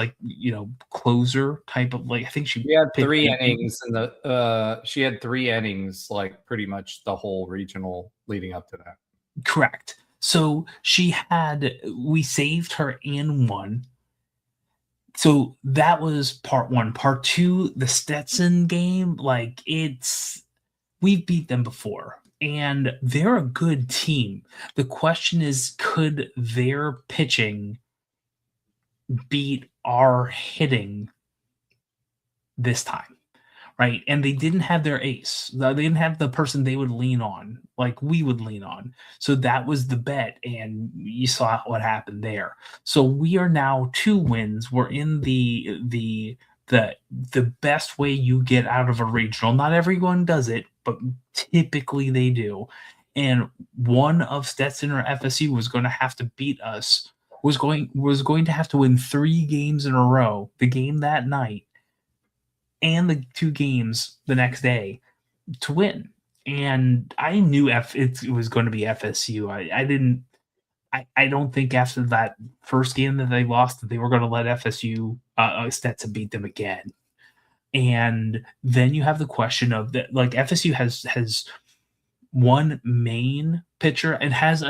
closer type of I think she had 3 innings and she had 3 innings like pretty much the whole regional leading up to that. Correct. So we saved her and won. So that was part 1. Part 2, the Stetson game, we've beat them before, and they're a good team. The question is, could their pitching beat our hitting this time? Right? And they didn't have their ace. They didn't have the person they would lean on, like we would lean on. So that was the bet, and you saw what happened there. So we are now 2 wins. We're in the best way you get out of a regional. Not everyone does it, but typically they do. And one of Stetson or FSU was going to have to beat us. Was going to have to win 3 games in a row. The game that night and the 2 games the next day to win. And I knew it was going to be FSU. I don't think after that first game that they lost that they were going to let FSU Stetson beat them again. And then you have the question of that, like FSU has one main pitcher and has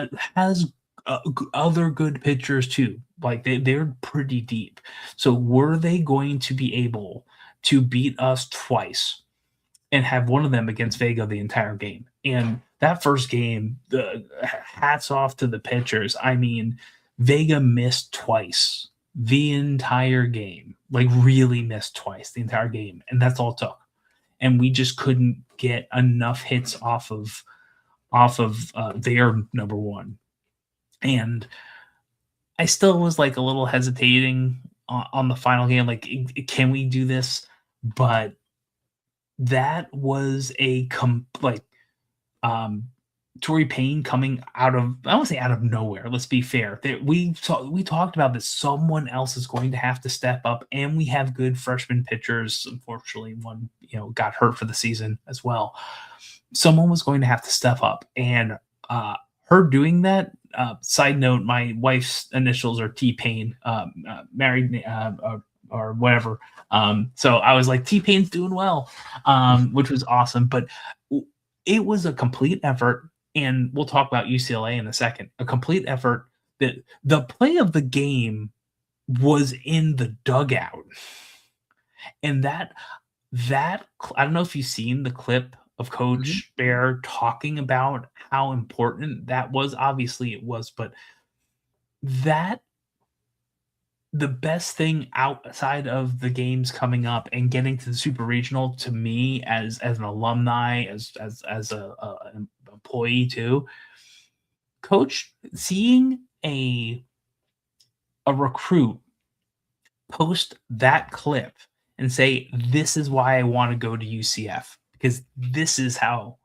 other good pitchers too. Like they're pretty deep. So were they going to be able to beat us twice and have one of them against Vega the entire game? And that first game, the hats off to the pitchers. I mean, Vega missed twice the entire game, like really missed twice the entire game, and that's all it took. And we just couldn't get enough hits off of their number one. And I still was like a little hesitating on the final game. Like, can we do this? But that was Torrey Payne coming out of, I don't say out of nowhere. Let's be fair. We talked about that someone else is going to have to step up, and we have good freshman pitchers. Unfortunately, one got hurt for the season as well. Someone was going to have to step up, and her doing that. Side note: my wife's initials are T-Pain, married or whatever. So I was like, T-Pain's doing well, which was awesome. But it was a complete effort, and we'll talk about UCLA in a second. A complete effort. That the play of the game was in the dugout, and that I don't know if you've seen the clip of Coach Bear talking about how important that was. Obviously it was, but that the best thing outside of the games coming up and getting to the super regional, to me as an alumni, as an employee too, Coach, seeing a recruit post that clip and say, this is why I want to go to UCF, because this is how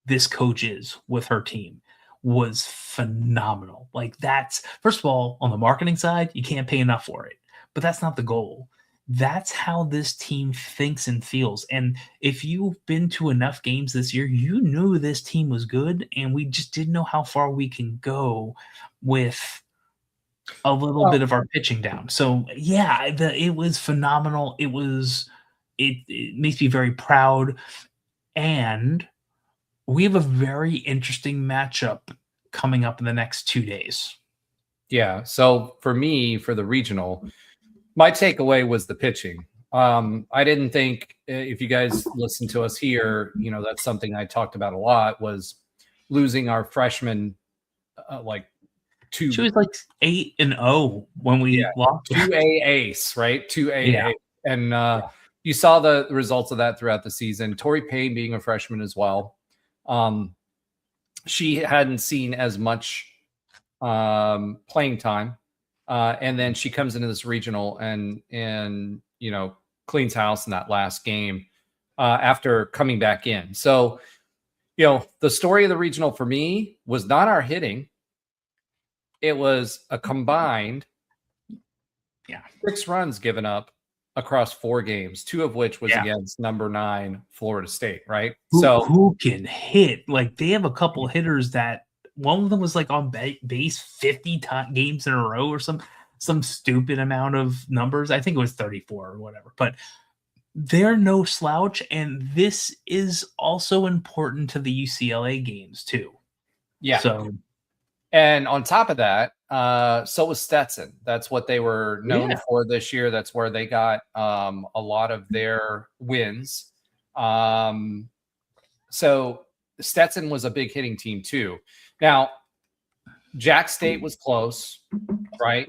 this coach is with her team, was phenomenal. Like, that's, first of all, on the marketing side, you can't pay enough for it, but that's not the goal. That's how this team thinks and feels. And if you've been to enough games this year, you knew this team was good, and we just didn't know how far we can go with a little bit of our pitching down. So yeah, it was phenomenal. It makes me very proud. And we have a very interesting matchup coming up in the next 2 days. Yeah. So for me, for the regional, my takeaway was the pitching. I didn't think, if you guys listen to us here, that's something I talked about a lot, was losing our freshman, she was like 8-0 when we lost. 2A ace, right? 2A ace. And you saw the results of that throughout the season. Torrey Payne being a freshman as well. She hadn't seen as much playing time. And then she comes into this regional and cleans house in that last game after coming back in. So, the story of the regional for me was not our hitting. It was a combined 6 runs given up across 4 games, 2 of which was against number 9 Florida State, right? Who can hit? Like, they have a couple hitters that one of them was like on base 50 games in a row or some stupid amount of numbers. I think it was 34 or whatever. But they're no slouch, and this is also important to the UCLA games too. Yeah. So. And on top of that, so was Stetson. That's what they were known for this year. That's where they got a lot of their wins. So Stetson was a big hitting team too. Now, Jack State was close, right?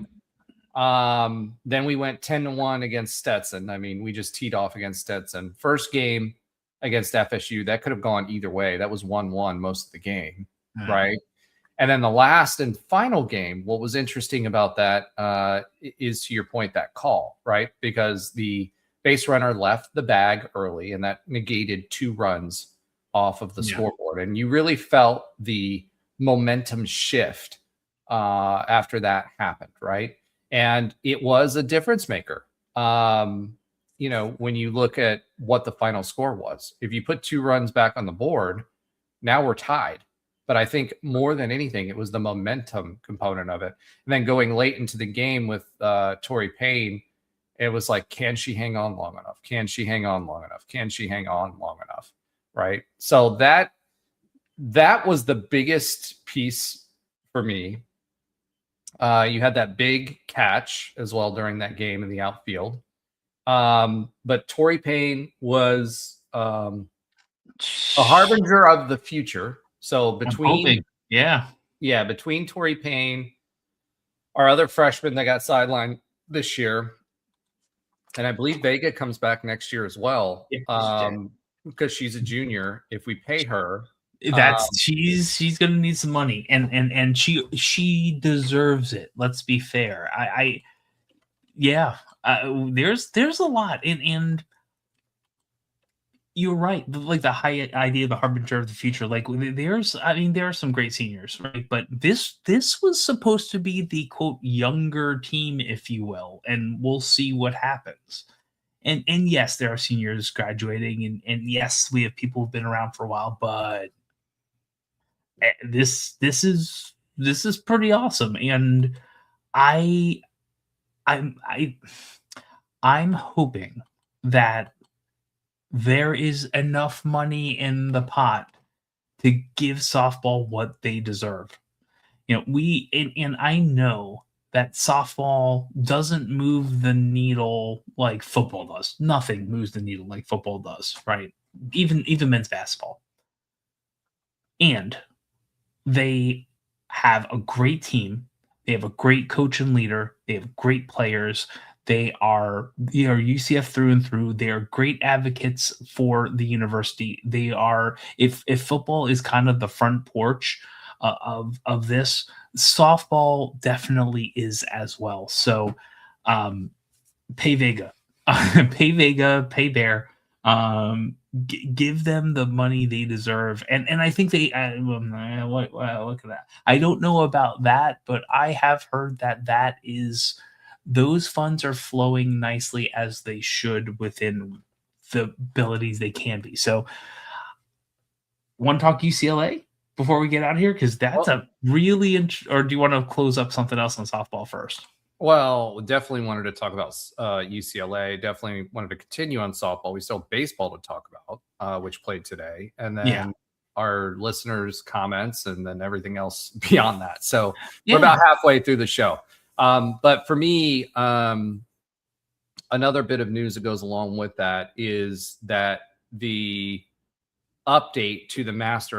Then we went 10-1 against Stetson. I mean, we just teed off against Stetson. First game against FSU, that could have gone either way. That was 1-1 most of the game, right? And then the last and final game, what was interesting about that is, to your point, that call, right? Because the base runner left the bag early, and that negated 2 runs off of the scoreboard. And you really felt the momentum shift after that happened, right? And it was a difference maker. When you look at what the final score was, if you put 2 runs back on the board, now we're tied. But I think more than anything, it was the momentum component of it. And then going late into the game with Torrey Payne, it was like, can she hang on long enough? Can she hang on long enough? Can she hang on long enough? Right. So that was the biggest piece for me. You had that big catch as well during that game in the outfield. But Torrey Payne was a harbinger of the future. So between between Torrey Payne, our other freshman that got sidelined this year, and I believe Vega comes back next year as well, because she's a junior. If we pay her, she's gonna need some money, and she deserves it. Let's be fair. There's a lot, and you're right. Like the high idea, the harbinger of the future. Like there are some great seniors, right? But this was supposed to be the quote younger team, if you will, and we'll see what happens. And yes, there are seniors graduating, and yes, we have people who've been around for a while, but this is pretty awesome, and I'm hoping that there is enough money in the pot to give softball what they deserve. And I know that softball doesn't move the needle like football does. Nothing moves the needle like football does, right? Even men's basketball. And they have a great team. They have a great coach and leader. They have great players. They are UCF through and through. They are great advocates for the university. They are, if football is kind of the front porch of this, softball definitely is as well. So pay Vega, pay Bear. Give them the money they deserve, and I think they look at that. I don't know about that, but I have heard that is those funds are flowing nicely as they should within the abilities they can be. So, want to talk UCLA before we get out of here, because that's a really or do you want to close up something else on softball first? Well, definitely wanted to talk about UCLA. Definitely wanted to continue on softball. We still have baseball to talk about, which played today, and then our listeners' comments, and then everything else beyond that. So we're about halfway through the show. But for me, another bit of news that goes along with that is that the update to the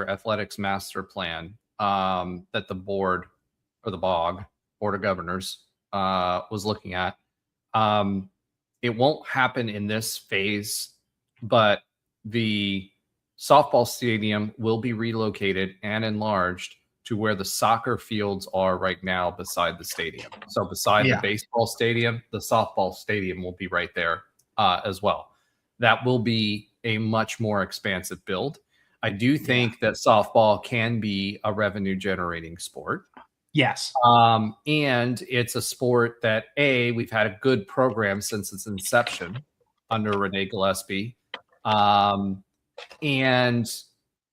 athletics master plan that the board or the board of governors was looking at. It won't happen in this phase, but the softball stadium will be relocated and enlarged to where the soccer fields are right now beside the stadium. So beside the baseball stadium, the softball stadium will be right there as well. That will be a much more expansive build. I do think that softball can be a revenue generating sport. Yes. And it's a sport that we've had a good program since its inception under Renee Gillespie. And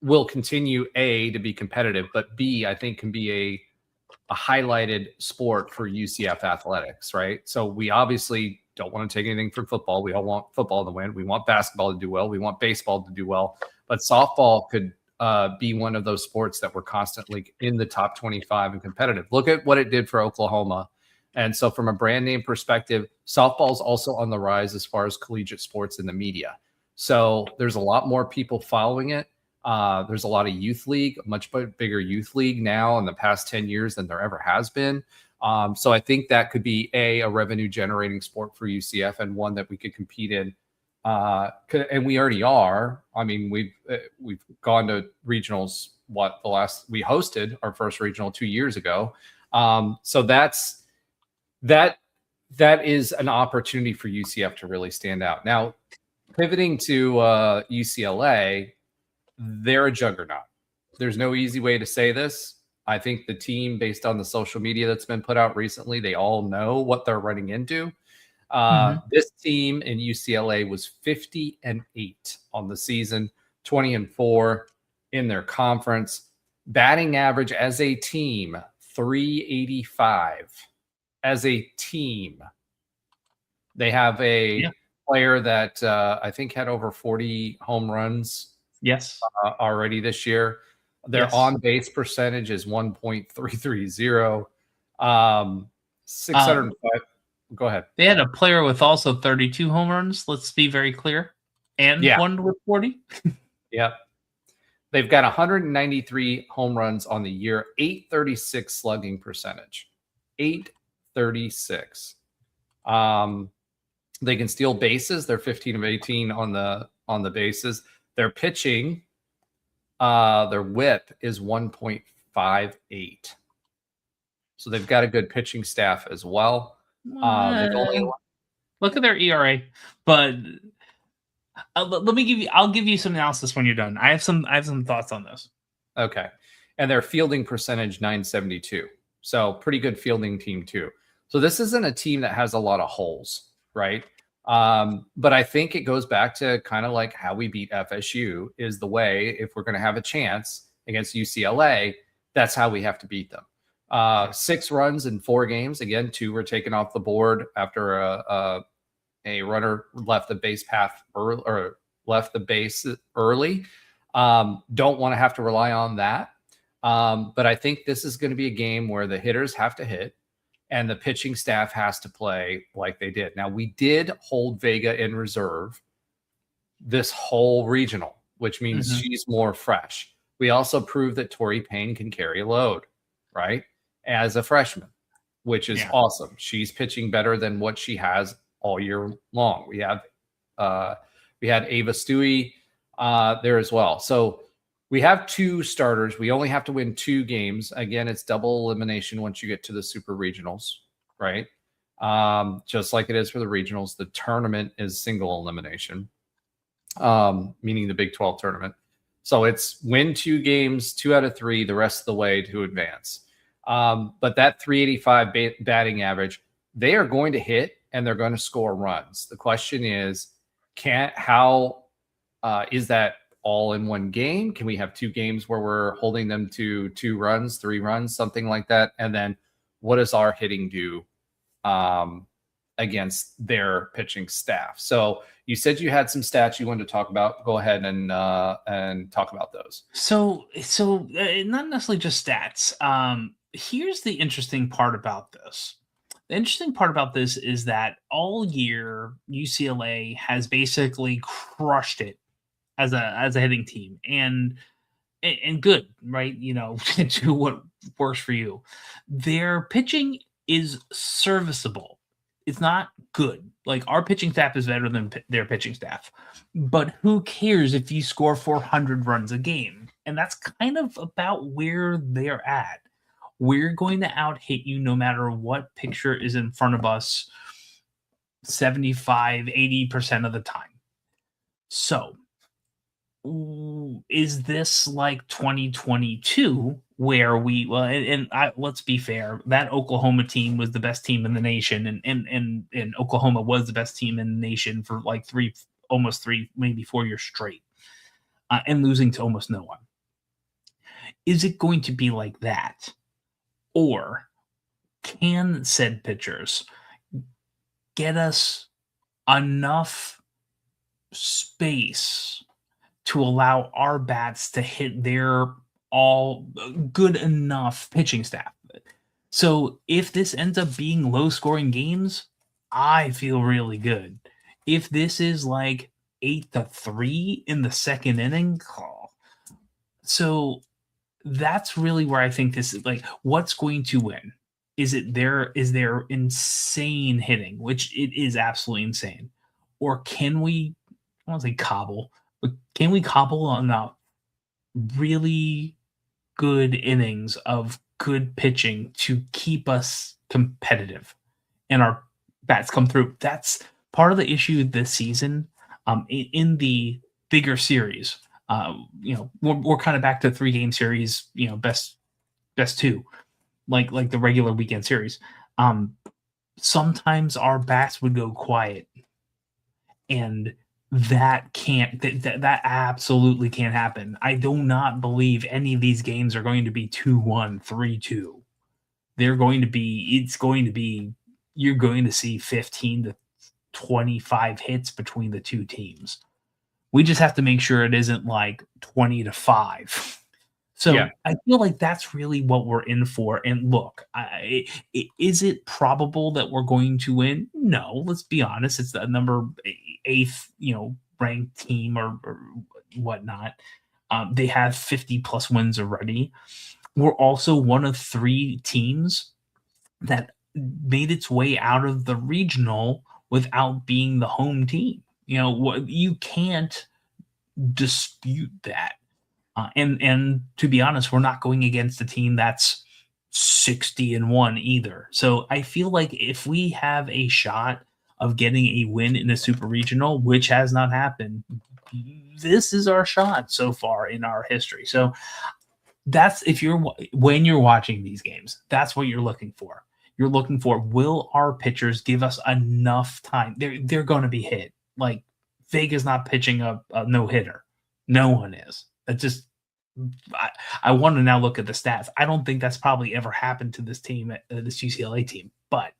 will continue to be competitive, but B, I think can be a highlighted sport for UCF athletics, right? So we obviously don't want to take anything from football. We all want football to win. We want basketball to do well. We want baseball to do well. But softball could be one of those sports that were constantly in the top 25 and competitive. Look at what it did for Oklahoma. And so from a brand name perspective, softball is also on the rise as far as collegiate sports in the media. So there's a lot more people following it. There's a lot of youth league, a much bigger youth league now in the past 10 years than there ever has been. So I think that could be a revenue generating sport for UCF, and one that we could compete in. And we already are. I mean, we've gone to regionals. We hosted our first regional 2 years ago. So that is an opportunity for UCF to really stand out. Now, pivoting to UCLA, they're a juggernaut. There's no easy way to say this. I think the team, based on the social media that's been put out recently, they all know what they're running into. This team in UCLA was 50-8 on the season, 20-4 in their conference. Batting average as a team, 385 as a team. They have a player that I think had over 40 home runs already this year. Their on-base percentage is 1.330. 605. Go ahead. They had a player with also 32 home runs. Let's be very clear, and one with 40. Yep. They've got 193 home runs on the year, 836 slugging percentage. 836. They can steal bases. They're 15 of 18 on the bases. Their pitching, their whip is 1.58. So they've got a good pitching staff as well. Look at their ERA, but let me give you. I'll give you some analysis when you're done. I have some thoughts on this. Okay, and their fielding percentage 972. So pretty good fielding team too. So this isn't a team that has a lot of holes, right? But I think it goes back to kind of like how we beat FSU is the way, if we're going to have a chance against UCLA, that's how we have to beat them. 6 runs in 4 games. Again, 2 were taken off the board after a runner left the base path early, or left the base early. Don't want to have to rely on that. But I think this is going to be a game where the hitters have to hit and the pitching staff has to play like they did. Now, we did hold Vega in reserve this whole regional, which means she's more fresh. We also proved that Tori Payne can carry a load, right? As a freshman, which is awesome. She's pitching better than what she has all year long. We had Ava Stewie there as well. So we have 2 starters. We only have to win 2 games. Again, it's double elimination once you get to the super regionals, right? Just like it is for the regionals. The tournament is single elimination, meaning the Big 12 tournament. So it's win 2 games, 2 out of 3, the rest of the way to advance. But that 385 batting average, they are going to hit and they're going to score runs. The question is, is that all in one game? Can we have 2 games where we're holding them to 2 runs, 3 runs, something like that? And then what does our hitting do against their pitching staff? So you said you had some stats you wanted to talk about. Go ahead and talk about those. So not necessarily just stats. Here's the interesting part about this. The interesting part about this is that all year UCLA has basically crushed it as a hitting team, and good, right? Do what works for you. Their pitching is serviceable. It's not good. Like, our pitching staff is better than their pitching staff, but who cares if you score 400 runs a game? And that's kind of about where they're at. We're going to out-hit you no matter what picture is in front of us 75, 80% of the time. So, is this like 2022 where let's be fair, that Oklahoma team was the best team in the nation, and Oklahoma was the best team in the nation for like almost 3, maybe 4 years straight, and losing to almost no one. Is it going to be like that? Or can said pitchers get us enough space to allow our bats to hit their all good enough pitching staff? So if this ends up being low scoring games, I feel really good. If this is like 8-3 in the second inning, so that's really where I think this is, like, what's going to win? Is their insane hitting, which it is absolutely insane, or can we, I don't want to say cobble, but can we cobble on really good innings of good pitching to keep us competitive and our bats come through? That's part of the issue this season. In the bigger series, we're kind of back to 3-game series, best 2, like the regular weekend series. Sometimes our bats would go quiet, and that absolutely can't happen. I do not believe any of these games are going to be 2-1, 3-2. You're going to see 15 to 25 hits between the 2 teams. We just have to make sure it isn't like 20-5. So Yeah. I feel like that's really what we're in for. And look, is it probable that we're going to win? No, let's be honest. It's the number eighth, ranked team or whatnot. They have 50 plus wins already. We're also one of 3 teams that made its way out of the regional without being the home team. What you can't dispute that. And to be honest, we're not going against a team that's 60-1 either. So I feel like if we have a shot of getting a win in a super regional, which has not happened, this is our shot so far in our history. So that's when you're watching these games, that's what you're looking for. You're looking for, will our pitchers give us enough time? They're going to be hit. Like Vega's not pitching a no hitter. No one is. That just I want to now look at the stats. I don't think that's probably ever happened to this team, this UCLA team. But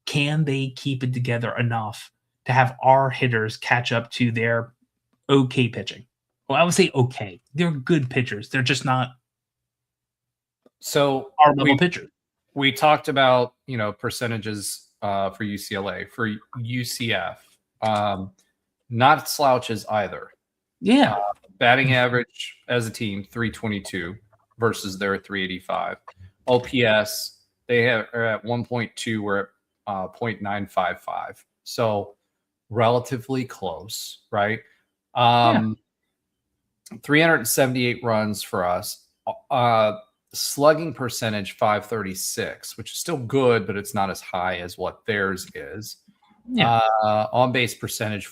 can they keep it together enough to have our hitters catch up to their okay pitching? Well, I would say okay. They're good pitchers. They're just not So our level pitchers. we talked about, percentages for UCLA, for UCF. Not slouches either. Yeah. Batting average as a team, 322 versus their 385. OPS, are at 1.2, we're at 0.955. So relatively close, right? 378 runs for us. Slugging percentage 536, which is still good, but it's not as high as what theirs is. Yeah. On base percentage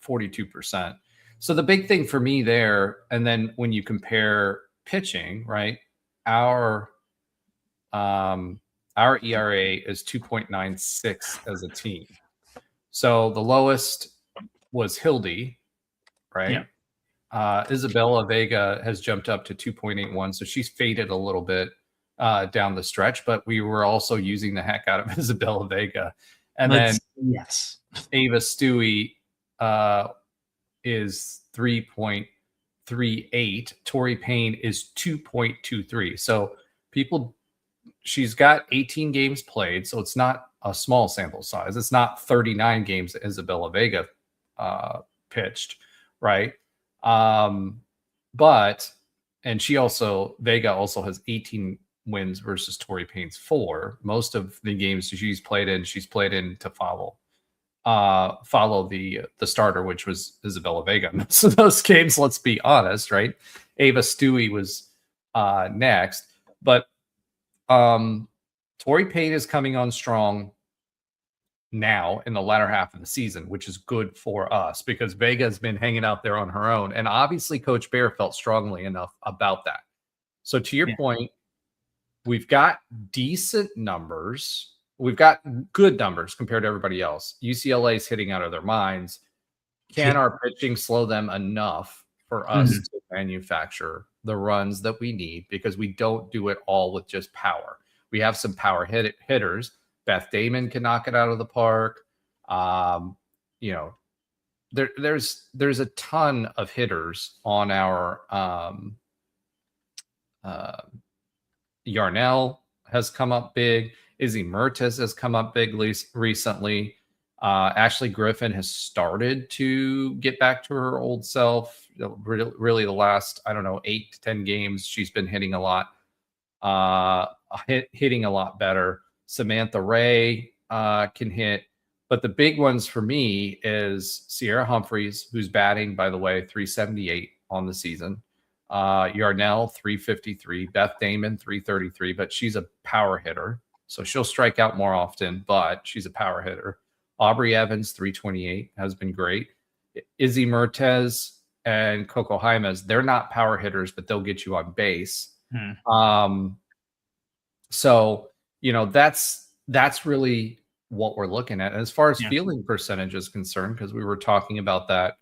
42%. So the big thing for me there, and then when you compare pitching, right? Our ERA is 2.96 as a team. So the lowest was Hildy, right? Yeah. Isabella Vega has jumped up to 2.81, so she's faded a little bit down the stretch, but we were also using the heck out of Isabella Vega. And then yes, Ava Stewie is 3.38. Tori Payne is 2.23. So she's got 18 games played, so it's not a small sample size. It's not 39 games that Isabella Vega pitched, right? But Vega also has 18 wins versus Tori Payne's 4. Most of the games she's played in to follow the starter, which was Isabella Vega. So those games, let's be honest, right? Ava Stewie was next, but Tori Payne is coming on strong now in the latter half of the season, which is good for us because Vega has been hanging out there on her own. And obviously Coach Bear felt strongly enough about that. So to your point, we've got decent numbers. We've got good numbers compared to everybody else. UCLA is hitting out of their minds. Can our pitching slow them enough for us to manufacture the runs that we need? Because we don't do it all with just power. We have some power hitters. Beth Damon can knock it out of the park. There's a ton of hitters on our Yarnell has come up big. Izzy Mertes has come up big recently. Ashley Griffin has started to get back to her old self. Really the last, 8 to 10 games, she's been hitting a lot, hitting a lot better. Samantha Ray can hit. But the big ones for me is Sierra Humphreys, who's batting, by the way, 378 on the season. Yarnell, 353. Beth Damon, 333. But she's a power hitter. So she'll strike out more often, but she's a power hitter. Aubrey Evans, 328, has been great. Izzy Mertes and Coco Jaimes, they're not power hitters, but they'll get you on base. So, that's really what we're looking at. And as far as fielding percentage is concerned, because we were talking about that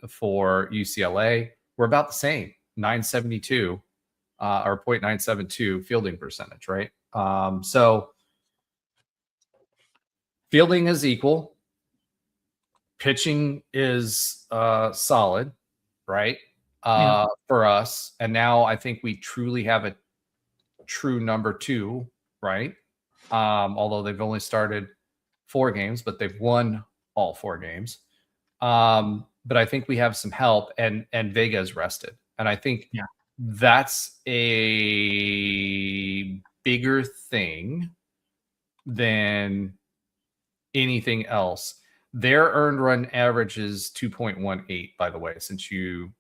for UCLA, we're about the same, 972 or 0.972 fielding percentage, right? So fielding is equal. Pitching is solid, right? for us. And now I think we truly have a true number 2, right? Although they've only started 4 games, but they've won all 4 games. But I think we have some help, and Vega is rested. And I think that's a bigger thing than anything else. Their earned run average is 2.18, by the way, since you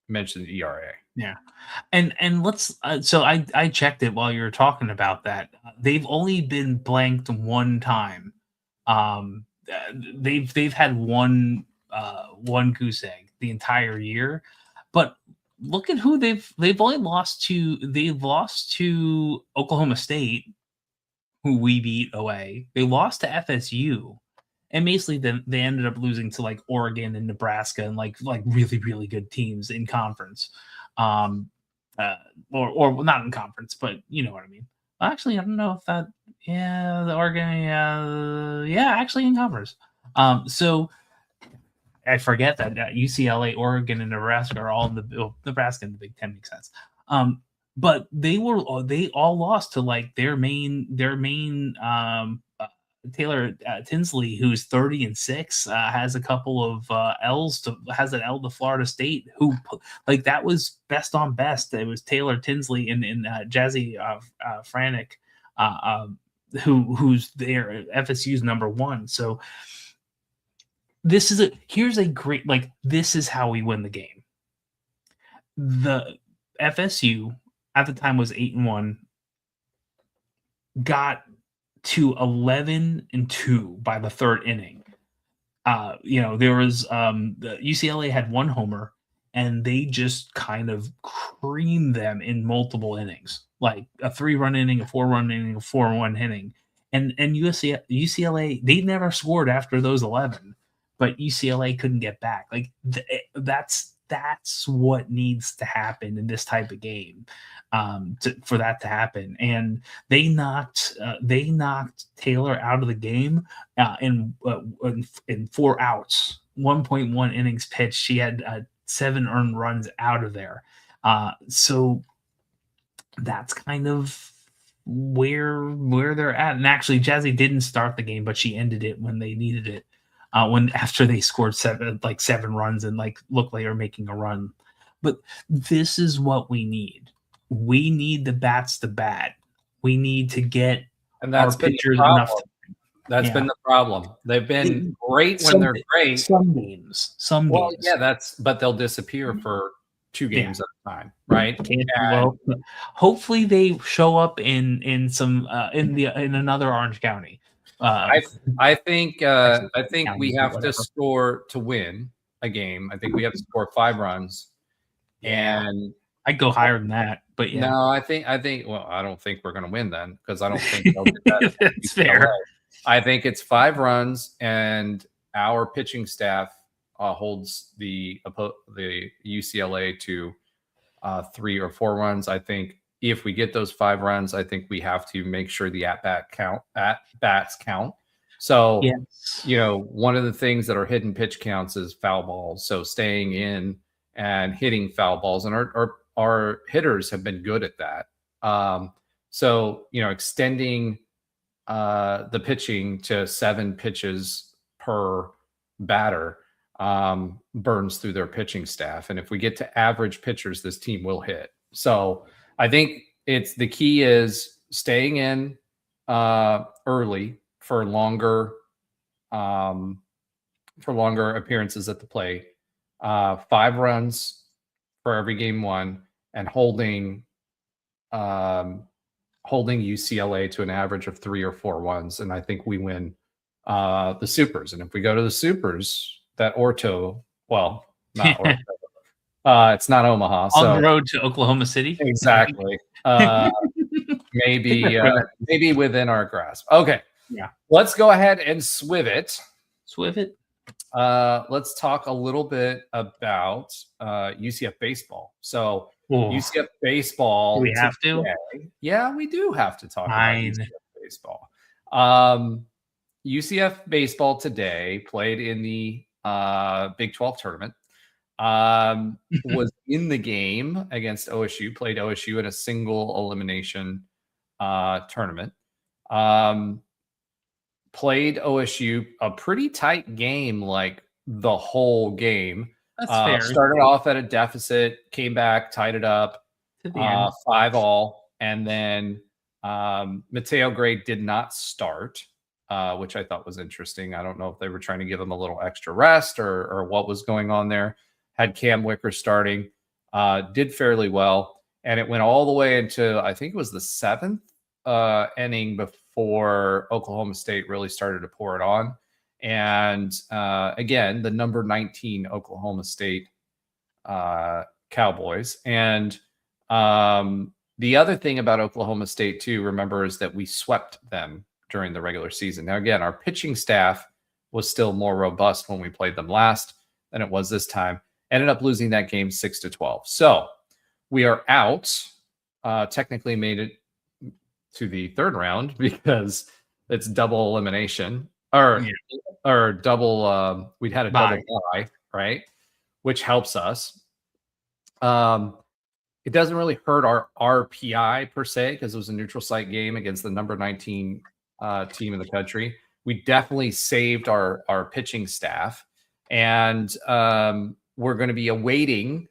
mentioned ERA. Yeah. And let's so I checked it while you were talking about that. They've only been blanked one time. They've had one goose egg the entire year, but look at who they've only lost to. They've lost to Oklahoma State, who we beat away. They lost to FSU, and basically then they ended up losing to like Oregon and Nebraska and like really really good teams in conference. Or not in conference, but you know what I mean. Actually, I don't know if that. Yeah, the Oregon. Actually in conference. So I forget that UCLA, Oregon, and Nebraska are all in the Nebraska in the Big Ten makes sense. But they all lost to like their main Taylor Tinsley, who's 30-6, has a couple of has an L to Florida State, who like that was best on best. It was Taylor Tinsley and Jazzy Franek, who's there FSU's number 1. So here's a great, like, this is how we win the game. The FSU at the time was 8-1, got to 11-2 by the 3rd inning. There was the UCLA had 1 homer, and they just kind of creamed them in multiple innings, like a 3-run inning, a 4-run inning, a 4-1 inning. And UCLA, they never scored after those 11, but UCLA couldn't get back. Like that's what needs to happen in this type of game. For that to happen, and they knocked Taylor out of the game in 4 outs, 1.1 innings pitched. She had 7 earned runs out of there. So that's kind of where they're at. And actually, Jazzy didn't start the game, but she ended it when they needed it. After they scored 7 runs and like looked like they were making a run. But this is what we need. We need the bats to bat. We need to get our pitchers enough. That's been the problem. They've been great when they're great. Some games. Yeah, but they'll disappear for 2 games at a time, right? Well, hopefully they show up in some in another Orange County. I think we have to score to win a game. I think we have to score 5 runs, and I'd go higher than that, but yeah. No, I think. Well, I don't think we're going to win then, because I don't think they'll get that. That's fair. I think it's 5 runs, and our pitching staff holds the UCLA to 3 or 4 runs. I think if we get those 5 runs, I think we have to make sure the at-bats count. So, one of the things that are hidden pitch counts is foul balls. So staying in and hitting foul balls, and our hitters have been good at that. So, extending the pitching to 7 pitches per batter burns through their pitching staff. And if we get to average pitchers, this team will hit. So I think the key is staying in early for longer appearances at the plate, 5 runs for every game won, and holding UCLA to an average of 3 or 4 runs. And I think we win the Supers. And if we go to the Supers, that not Orto, it's not Omaha. On the road to Oklahoma City. Exactly. Maybe within our grasp. Okay. Yeah. Let's go ahead and swiv it. Let's talk a little bit about UCF baseball. So UCF baseball. Do we have to? Yeah, we do have to talk about UCF baseball. UCF baseball today played in the Big 12 tournament. was in the game against OSU, played OSU in a single elimination tournament. Played OSU a pretty tight game, like the whole game. That's fair. Started off at a deficit, came back, tied it up, To the end. 5-all, and then Mateo Gray did not start, which I thought was interesting. I don't know if they were trying to give him a little extra rest or what was going on there. Had Cam Wicker starting, did fairly well, and it went all the way into, I think it was the 7th inning before Oklahoma State really started to pour it on. And again, the number 19 Oklahoma State Cowboys. And the other thing about Oklahoma State, too, remember, is that we swept them during the regular season. Now, again, our pitching staff was still more robust when we played them last than it was this time. Ended up losing that game 6-12. So we are out. Technically made it to the third round because it's double elimination or double. We'd had a double bye, right? Which helps us. It doesn't really hurt our RPI per se because it was a neutral site game against the number 19 team in the country. We definitely saved our pitching staff, and we're going to be awaiting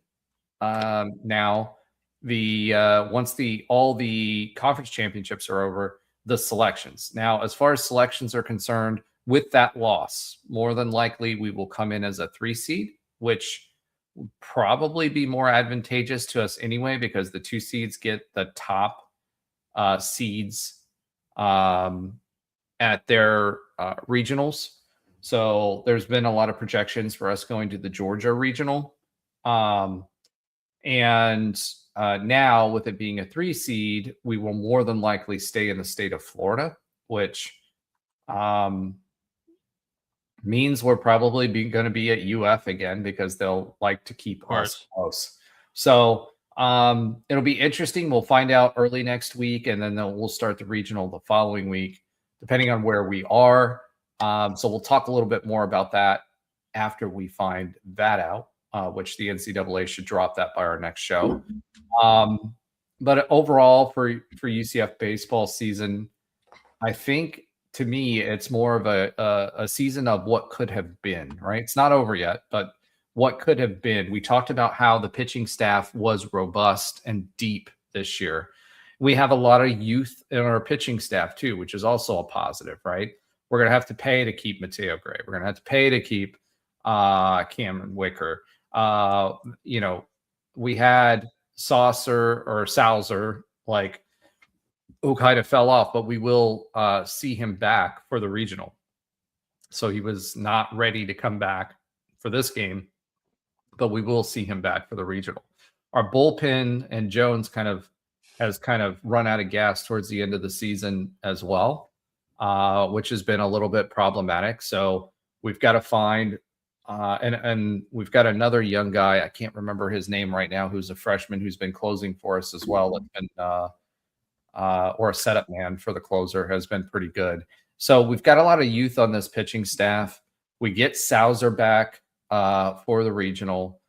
now once all the conference championships are over, the selections. Now, as far as selections are concerned, with that loss, more than likely we will come in as a 3 seed, which would probably be more advantageous to us anyway, because the 2 seeds get the top seeds at their regionals. So there's been a lot of projections for us going to the Georgia regional. And now, with it being a 3 seed, we will more than likely stay in the state of Florida, which means we're probably going to be at UF again because they'll like to keep us close. So it'll be interesting. We'll find out early next week, and then we'll start the regional the following week, depending on where we are. So we'll talk a little bit more about that after we find that out, which the NCAA should drop that by our next show. But overall, for UCF baseball season, I think, to me, it's more of a season of what could have been, right? It's not over yet, but what could have been. We talked about how the pitching staff was robust and deep this year. We have a lot of youth in our pitching staff too, which is also a positive, right? We're going to have to pay to keep Mateo Gray. We're going to have to pay to keep Cameron Wicker. We had Salzer, who kind of fell off, but we will see him back for the regional. So he was not ready to come back for this game, but we will see him back for the regional. Our bullpen and Jones has run out of gas towards the end of the season as well, which has been a little bit problematic. So we've got to find and we've got another young guy, I can't remember his name right now, who's a freshman who's been closing for us as well, and or a setup man for the closer, has been pretty good. So we've got a lot of youth on this pitching staff. We get Salzer back for the regional.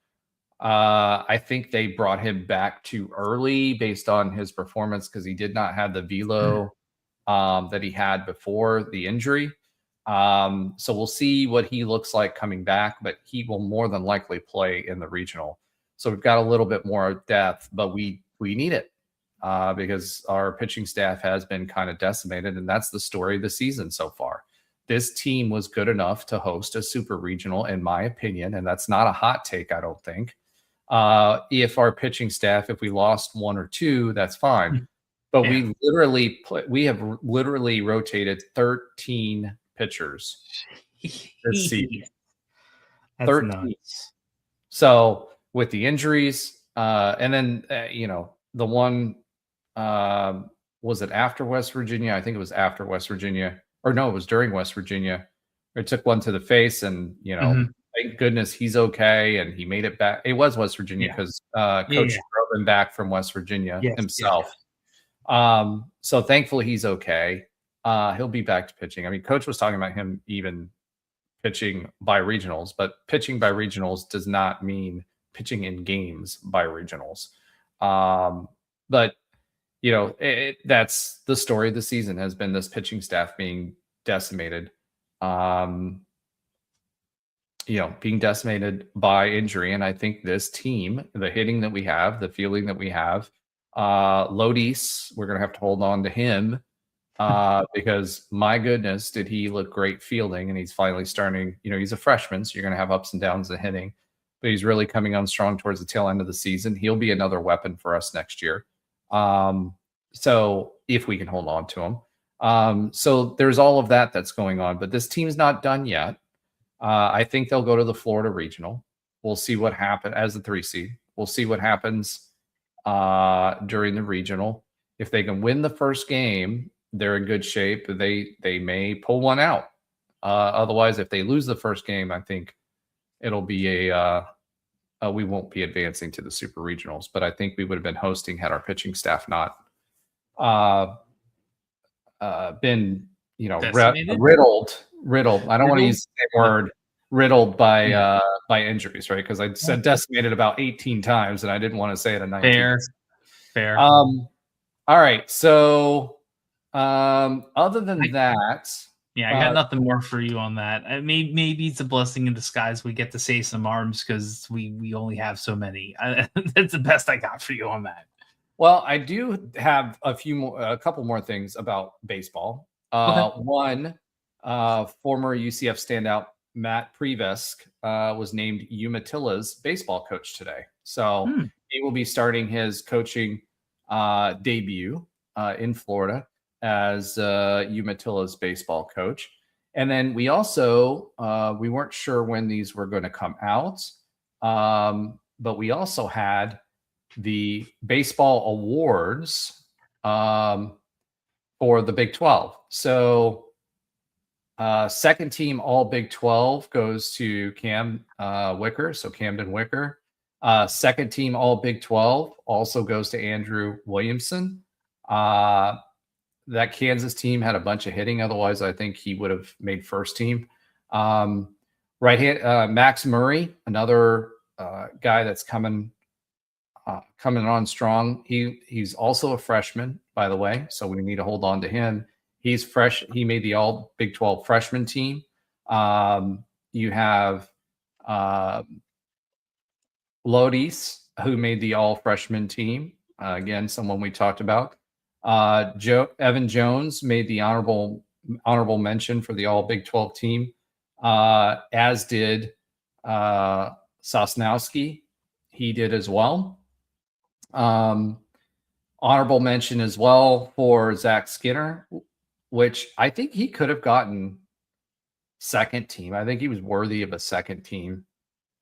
I think they brought him back too early based on his performance because he did not have the velo that he had before the injury. So we'll see what he looks like coming back, but he will more than likely play in the regional. So we've got a little bit more depth, but we need it because our pitching staff has been kind of decimated, and that's the story of the season so far. This team was good enough to host a super regional, in my opinion, and that's not a hot take, I don't think. If our pitching staff, if we lost 1 or 2, that's fine. But we have literally rotated 13 pitchers this season. That's 13. nuts. So with the injuries, and then the one was it after West Virginia? I think it was after West Virginia, or no, it was during West Virginia. It took one to the face, and thank goodness he's okay, and he made it back. It was West Virginia because Coach drove him back from West Virginia himself. So thankfully he's okay. He'll be back to pitching. I mean, Coach was talking about him even pitching by regionals, but pitching by regionals does not mean pitching in games by regionals. But that's the story of the season, has been this pitching staff being decimated. Being decimated by injury. And I think this team, the hitting that we have, the fielding that we have, Lodis, we're going to have to hold on to him because my goodness, did he look great fielding, and he's finally starting, he's a freshman, so you're going to have ups and downs in hitting, but he's really coming on strong towards the tail end of the season. He'll be another weapon for us next year. So if we can hold on to him. So there's all of that that's going on, but this team's not done yet. I think they'll go to the Florida Regional. We'll see what happens as the 3 seed. We'll see what happens during the regional. If they can win the first game, they're in good shape. They may pull one out. Otherwise, if they lose the first game, I think it'll be we won't be advancing to the super regionals. But I think we would have been hosting had our pitching staff not been riddled. I don't want to use the same word, riddled by injuries, right? Because I said decimated about 18 times, and I didn't want to say it a 19. Fair. All right. So other than that, I got nothing more for you on that. Maybe it's a blessing in disguise. We get to save some arms because we only have so many. That's the best I got for you on that. Well, I do have a couple more things about baseball. Okay. One, former UCF standout Matt Prevesk was named Umatillas baseball coach today. So he will be starting his coaching debut in Florida as Umatillas baseball coach. And then we also, we weren't sure when these were going to come out, but we also had the baseball awards for the Big 12. So second team all Big 12 goes to Cam Wicker, so Camden Wicker. Second team all Big 12 also goes to Andrew Williamson. That Kansas team had a bunch of hitting. Otherwise, I think he would have made first team. Right hand, Max Murray, another guy that's coming on strong. He's also a freshman, by the way, so we need to hold on to him. He's fresh. He made the all Big 12 freshman team. You have Lodis, who made the all freshman team. Again, someone we talked about. Evan Jones made the honorable mention for the all Big 12 team, as did Sosnowski. He did as well. Honorable mention as well for Zach Skinner, which I think he could have gotten second team. I think he was worthy of a second team.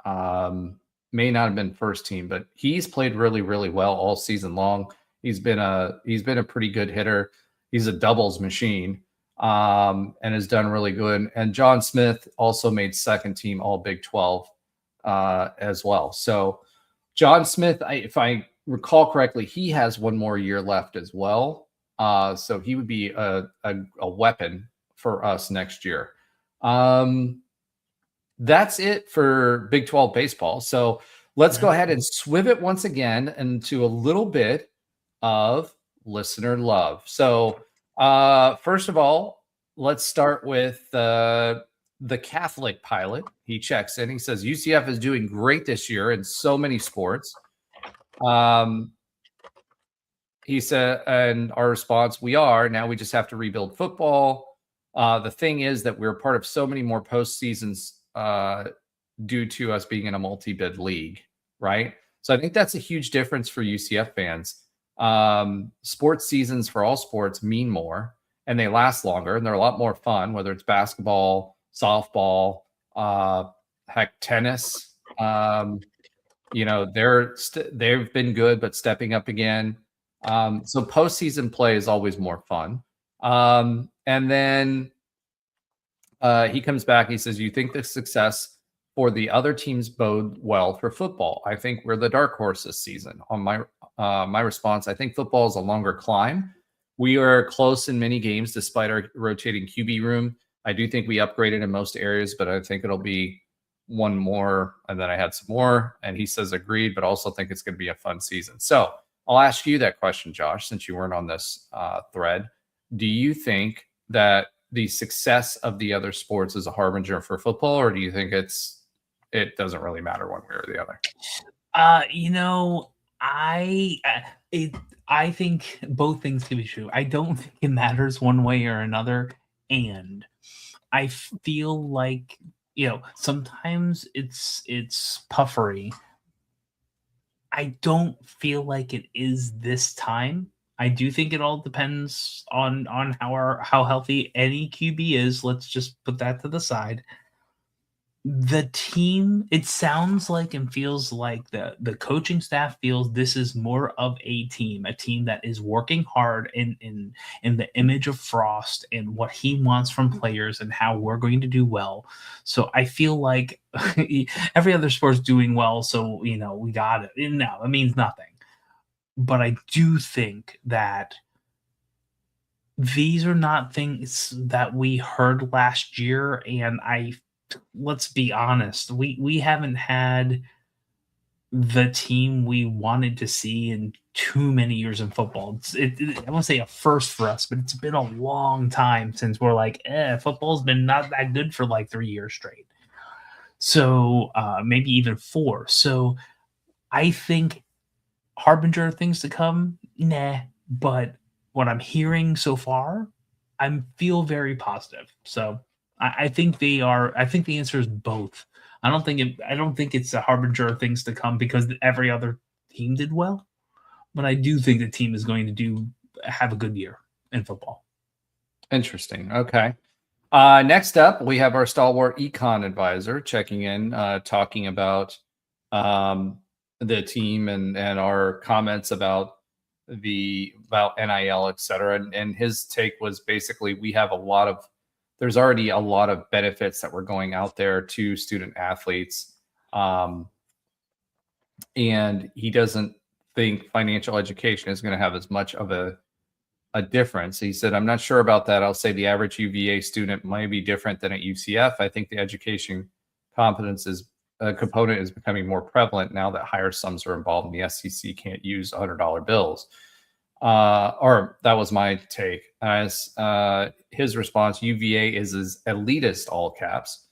May not have been first team, but he's played really, really well all season long. He's been a pretty good hitter. He's a doubles machine, and has done really good. And John Smith also made second team all Big 12 as well. So John Smith, if I recall correctly, he has one more year left as well. So he would be a weapon for us next year. That's it for Big 12 baseball. So let's go ahead and swivel it once again into a little bit of listener love. So first of all, let's start with the Catholic pilot. He checks in. He says UCF is doing great this year in so many sports. He said, and our response, we are. Now we just have to rebuild football. The thing is that we're part of so many more postseasons due to us being in a multi-bid league, right? So I think that's a huge difference for UCF fans. Sports seasons for all sports mean more, and they last longer, and they're a lot more fun, whether it's basketball, softball, heck, tennis. They've been good, but stepping up again. So postseason play is always more fun. And then he comes back. He says, "You think the success for the other teams bode well for football? I think we're the dark horse this season." On my response, I think football is a longer climb. We are close in many games despite our rotating QB room. I do think we upgraded in most areas, but I think it'll be one more. And then I had some more, and he says agreed, but also think it's going to be a fun season. So I'll ask you that question, Josh, since you weren't on this thread. Do you think that the success of the other sports is a harbinger for football, or do you think it doesn't really matter one way or the other? I think both things can be true. I don't think it matters one way or another, and I feel like sometimes it's puffery. I don't feel like it is this time. I do think it all depends on how healthy any QB is. Let's just put that to the side. The team, it sounds like and feels like the coaching staff feels this is more of a team that is working hard in the image of Frost and what he wants from players and how we're going to do well. So I feel like every other sport's doing well, so we got it. No, it means nothing. But I do think that these are not things that we heard last year, and let's be honest, we haven't had the team we wanted to see in too many years in football. I won't say a first for us, but it's been a long time since we're like, football's been not that good for like 3 years straight. So maybe even 4. So I think harbinger of things to come, nah. But what I'm hearing so far, I feel very positive. So I think they are. I think the answer is both. I don't think it's a harbinger of things to come because every other team did well, but I do think the team is going to have a good year in football. Interesting. Okay. Next up, we have our stalwart econ advisor checking in, talking about the team and our comments about NIL, et cetera. And his take was basically there's already a lot of benefits that were going out there to student athletes. And he doesn't think financial education is going to have as much of a difference. He said, I'm not sure about that. I'll say the average UVA student might be different than at UCF. I think the education competence component is becoming more prevalent now that higher sums are involved and the SEC can't use $100 bills. Or that was my take. As his response, UVA is as elitist, all caps,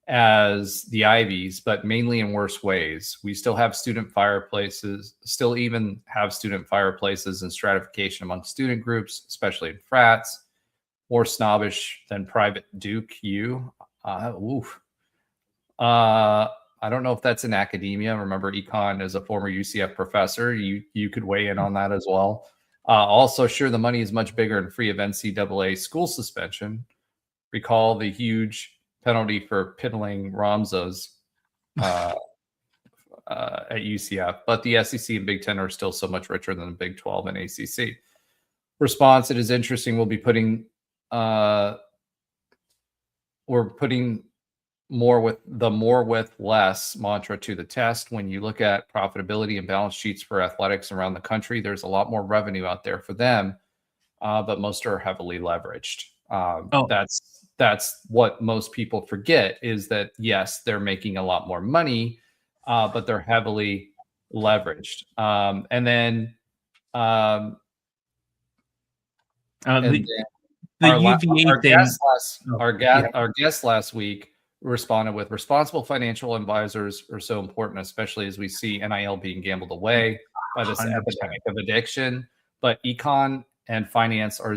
as the Ivies, but mainly in worse ways. We still even have student fireplaces and stratification among student groups, especially in frats, more snobbish than private Duke U. I don't know if that's in academia. Remember, econ is a former UCF professor. You could weigh in on that as well. Also, sure, the money is much bigger and free of NCAA school suspension. Recall the huge penalty for piddling Ramzos at UCF, but the SEC and Big Ten are still so much richer than the Big 12 and ACC. Response: it is interesting. We're putting more with less mantra to the test. When you look at profitability and balance sheets for athletics around the country, there's a lot more revenue out there for them, but most are heavily leveraged. That's what most people forget, is that yes, they're making a lot more money, but they're heavily leveraged. Our guest last week responded with responsible financial advisors are so important, especially as we see NIL being gambled away by this 100%. Epidemic of addiction. But econ and finance are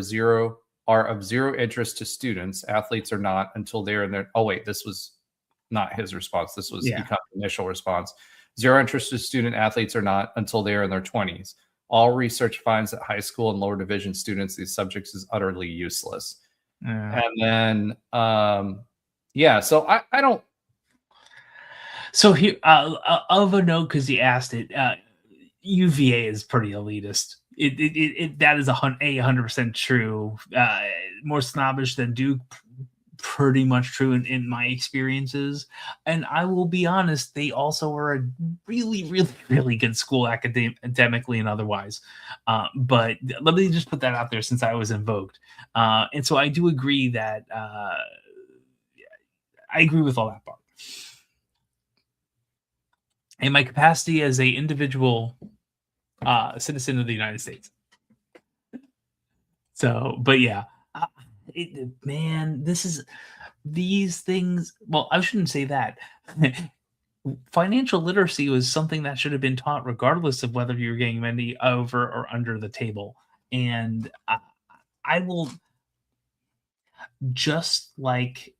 of zero interest to students. Athletes are not until they're in their. Oh wait, this was not his response. This was econ's initial response. Zero interest to student athletes are not until they are in their 20s. All research finds that high school and lower division students, these subjects is utterly useless. And then. So I don't. So here, of a note, because he asked it, UVA is pretty elitist. That is 100% true. More snobbish than Duke, pretty much true in my experiences. And I will be honest, they also are a really, really, really good school academically and otherwise. But let me just put that out there since I was invoked. And so I do agree that I agree with all that part. In my capacity as a individual citizen of the United States. So, but yeah, man, these things. Well, I shouldn't say that. Financial literacy was something that should have been taught regardless of whether you're getting money over or under the table. And I will just like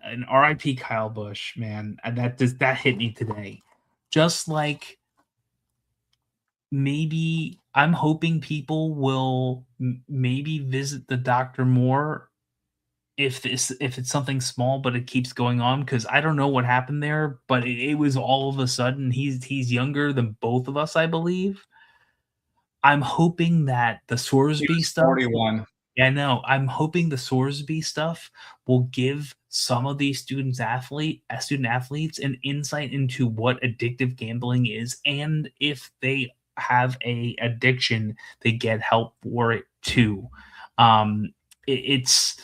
an RIP Kyle Busch, man, and that hit me today. Just like maybe I'm hoping people will maybe visit the doctor more if it's something small, but it keeps going on, because I don't know what happened there, but it was all of a sudden. He's younger than both of us, I believe. I'm hoping that the Sorsby stuff. 41. Yeah, no, I'm hoping the Sorsby stuff will give some of these student athletes an insight into what addictive gambling is, and if they have a addiction, they get help for it too. It's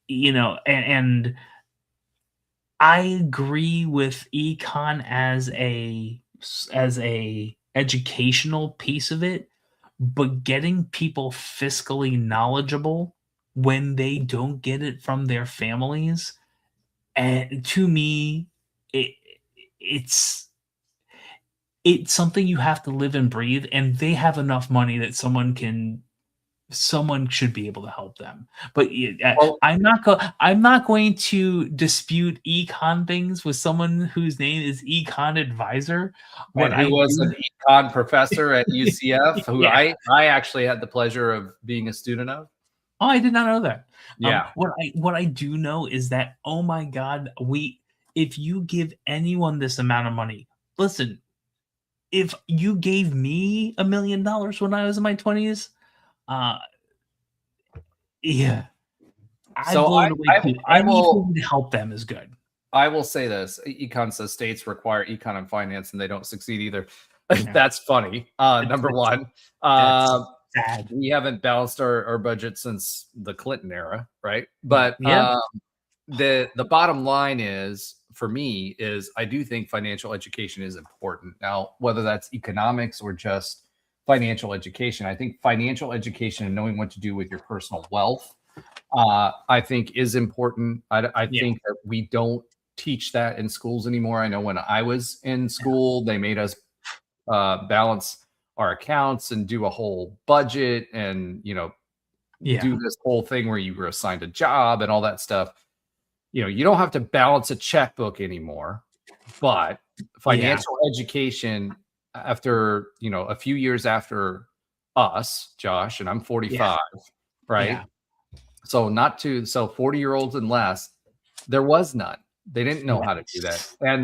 and I agree with econ as a educational piece of it, but getting people fiscally knowledgeable when they don't get it from their families, and to me, it's something you have to live and breathe, and they have enough money that someone should be able to help them. But I'm not going to dispute econ things with someone whose name is Econ Advisor. Who was an econ professor at UCF, who Yeah. I actually had the pleasure of being a student of. Oh, I did not know that. Yeah. What I do know is that, oh my God, if you give anyone this amount of money, listen, if you gave me $1 million when I was in my 20s, yeah, So I will anything to help them is good. I will say this: econ says states require econ and finance, and they don't succeed either. Yeah. That's funny. Number one, sad. we haven't balanced our budget since the Clinton era, right? But Yeah. The bottom line is, for me, is I do think financial education is important. Now, whether that's economics or just financial education, I think financial education and knowing what to do with your personal wealth, I think is important. I think that we don't teach that in schools anymore. I know when I was in school, they made us balance our accounts and do a whole budget and, do this whole thing where you were assigned a job and all that stuff. You don't have to balance a checkbook anymore, but financial education after, a few years after us, Josh, and I'm 45, right? Yeah. So 40-year-olds and less, there was none. They didn't know how to do that. And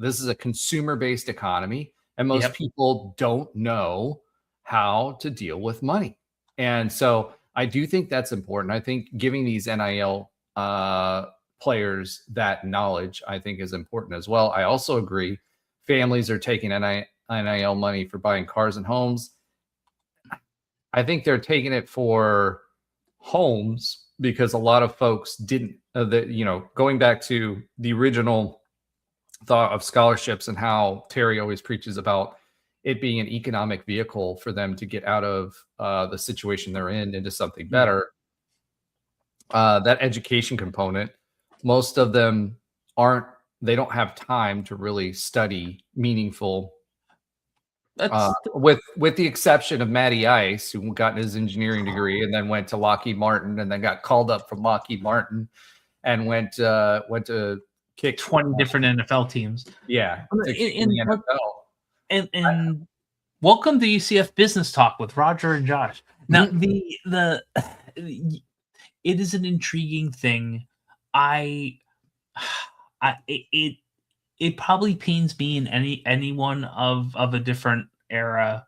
this is a consumer-based economy, and most people don't know how to deal with money. And so I do think that's important. I think giving these NIL players that knowledge, I think, is important as well. I also agree families are taking NIL money for buying cars and homes. I think they're taking it for homes because a lot of folks didn't, going back to the original thought of scholarships and how Terry always preaches about it being an economic vehicle for them to get out of the situation they're in into something better. That education component, most of them they don't have time to really study meaningful. With the exception of Matty Ice, who got his engineering degree and then went to Lockheed Martin and then got called up from Lockheed Martin and went to kick 20 different NFL teams. Yeah. And welcome to UCF Business Talk with Roger and Josh. Now, it is an intriguing thing. It probably pains me in anyone of a different era,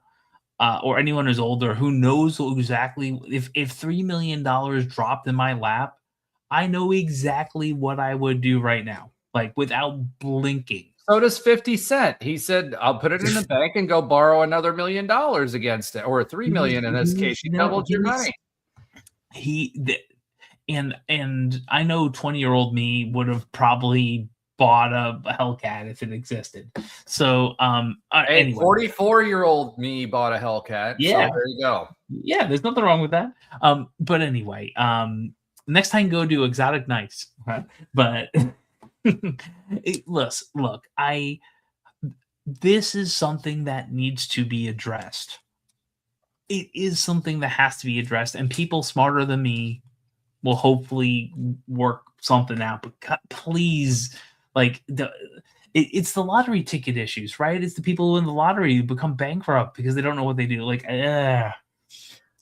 or anyone who's older who knows exactly if $3 million dropped in my lap, I know exactly what I would do right now, like without blinking. So does 50 Cent. He said, "I'll put it in the bank and go borrow another $1 million against it, or $3 million in this case. You doubled your money." and I know 20-year-old me would have probably bought a Hellcat if it existed. So Hey, anyway, 44-year-old me bought a Hellcat. So Yeah. there you go. yeah, there's nothing wrong with that. But anyway, next time go do exotic nights. Right? But look, this is something that needs to be addressed. It is something that has to be addressed, and people smarter than me will hopefully work something out. But please, like it's the lottery ticket issues, right? It's the people who win the lottery who become bankrupt because they don't know what they do. Like, Well,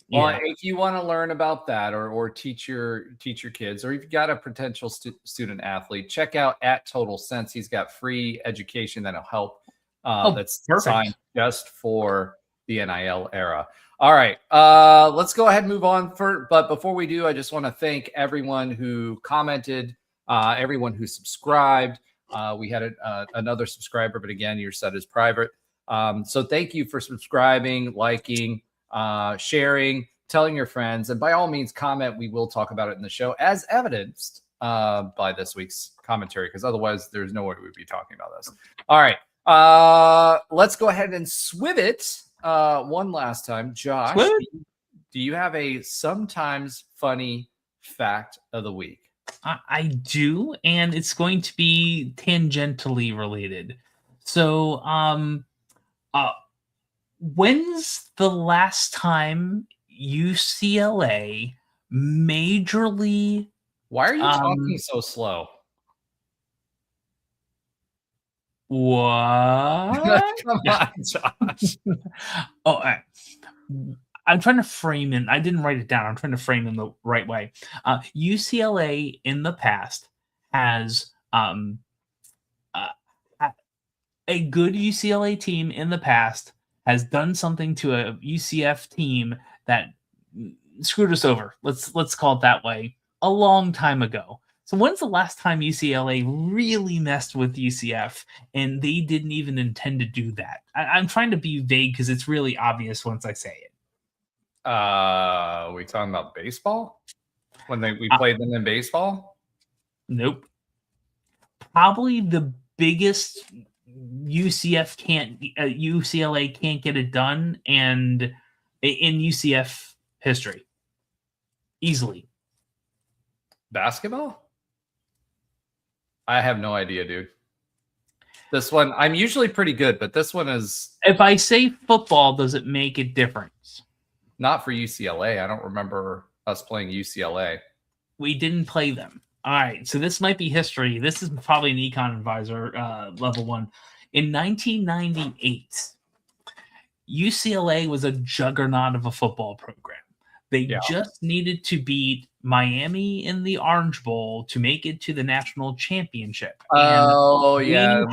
yeah. if you want to learn about that or teach your kids, or if you've got a potential student athlete, check out at Total Sense. He's got free education that'll help. That's perfect. designed just for the NIL era. All right, let's go ahead and move on. But before we do, I just want to thank everyone who commented, everyone who subscribed. We had another subscriber, but again, your set is private. So thank you for subscribing, liking, sharing, telling your friends, and by all means, comment. We will talk about it in the show, as evidenced by this week's commentary, because otherwise, there's no way we'd be talking about this. All right, let's go ahead and swiv it one last time. Josh, do you have a sometimes funny fact of the week? I do, and it's going to be tangentially related. So, when's the last time UCLA majorly? Why are you talking so slow? What? Come on, Josh. Oh, I'm trying to frame it. I didn't write it down. I'm trying to frame it the right way. UCLA in the past has a good UCLA team in the past has done something to a UCF team that screwed us over. Let's call it that way. A long time ago. So when's the last time UCLA really messed with UCF and they didn't even intend to do that? I'm trying to be vague because it's really obvious once I say it. We talking about baseball? When we played them in baseball? Nope. Probably the biggest UCLA can't get it done, and in UCF history, easily. Basketball? I have no idea, dude. This one, I'm usually pretty good, but this one is. If I say football, does it make a difference? Not for UCLA. I don't remember us playing UCLA. We didn't play them. All right, so this might be history. This is probably an econ advisor level one. In 1998, UCLA was a juggernaut of a football program. They just needed to beat Miami in the Orange Bowl to make it to the national championship. Oh, and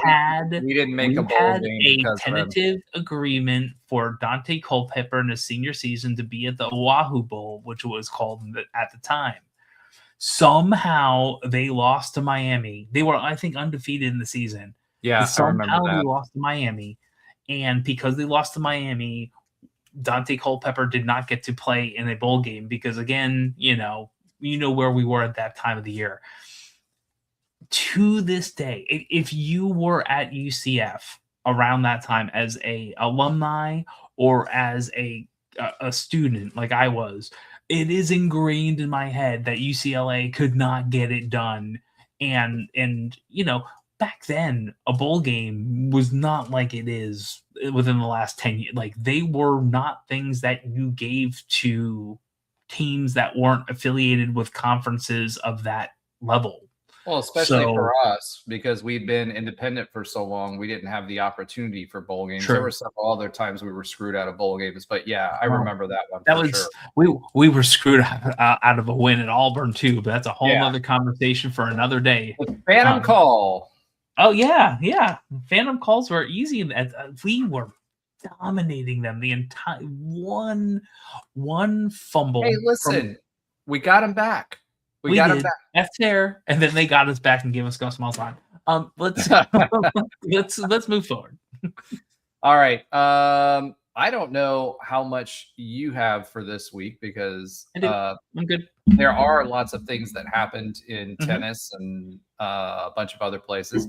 we didn't make a bowl game. A tentative agreement for Dante Culpepper in his senior season to be at the Oahu Bowl, which was called at the time. Somehow they lost to Miami. They were, I think, undefeated in the season. Yeah, somehow they lost to Miami. And because they lost to Miami, Dante Culpepper did not get to play in a bowl game because, again, you know where we were at that time of the year. To this day, if you were at UCF around that time as a alumni or as a student like I was, it is ingrained in my head that UCLA could not get it done. And back then, a bowl game was not like it is within the last 10 years. Like, they were not things that you gave to teams that weren't affiliated with conferences of that level. Well, especially for us, because we'd been independent for so long, we didn't have the opportunity for bowl games. There were several other times we were screwed out of bowl games, but yeah, I remember that one. That was we were screwed out of a win at Auburn too, but that's a whole other conversation for another day. Phantom call. Oh yeah. Phantom calls were easy. We were dominating them the entire one fumble. Hey, listen, we got him back. We got him back. F there, and then they got us back and gave us Gus Malzahn. Let's move forward. All right. I don't know how much you have for this week because I do. I'm good. there are lots of things that happened in Mhm. tennis and a bunch of other places.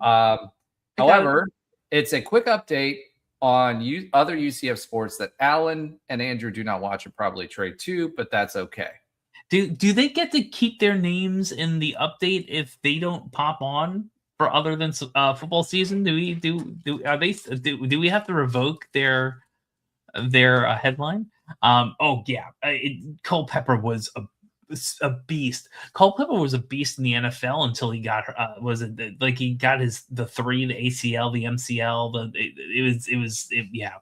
I got it. However, it's a quick update on other UCF sports that Alan and Andrew do not watch and probably trade too, but that's okay. Do they get to keep their names in the update if they don't pop on for other than football season? Do we have to revoke their headline? Oh yeah, Culpepper was a beast. Culpepper was a beast in the NFL until he got he got the three, the ACL, the MCL, yeah.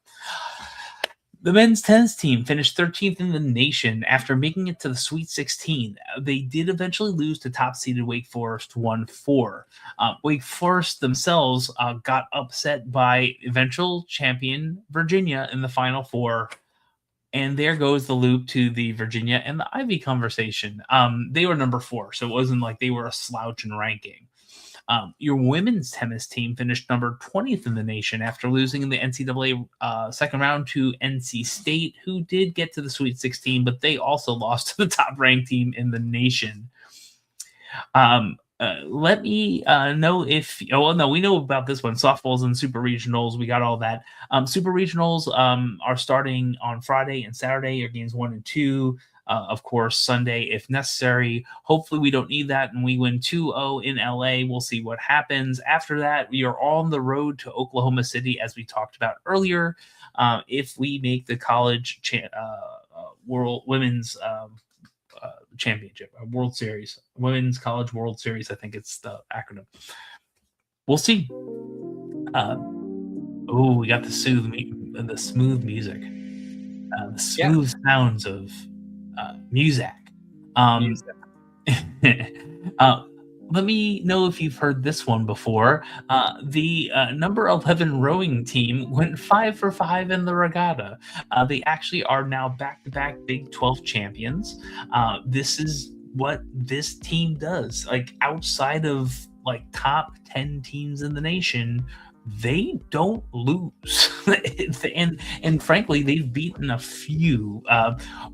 The men's tennis team finished 13th in the nation after making it to the Sweet 16. They did eventually lose to top-seeded Wake Forest 1-4. Wake Forest themselves got upset by eventual champion Virginia in the Final Four. And there goes the loop to the Virginia and the Ivy conversation. They were number 4, so it wasn't like they were a slouch in ranking. Your women's tennis team finished number 20th in the nation after losing in the NCAA second round to NC State, who did get to the Sweet 16, but they also lost to the top-ranked team in the nation. Let me know if we know about this one. Softballs and super regionals, we got all that. Super regionals are starting on Friday and Saturday. Your games 1 and 2. Of course, Sunday if necessary. Hopefully, we don't need that, and we win 2-0 in LA. We'll see what happens. After that, we are on the road to Oklahoma City, as we talked about earlier. If we make the college world women's championship, World Series, Women's College World Series, I think it's the acronym. We'll see. We got the smooth music, the smooth sounds of music. Let me know if you've heard this one before. The number 11 rowing team went 5 for 5 in the regatta. They actually are now back-to-back Big 12 champions. This is what this team does. Like, outside of like top 10 teams in the nation, they don't lose. and frankly, they've beaten a few.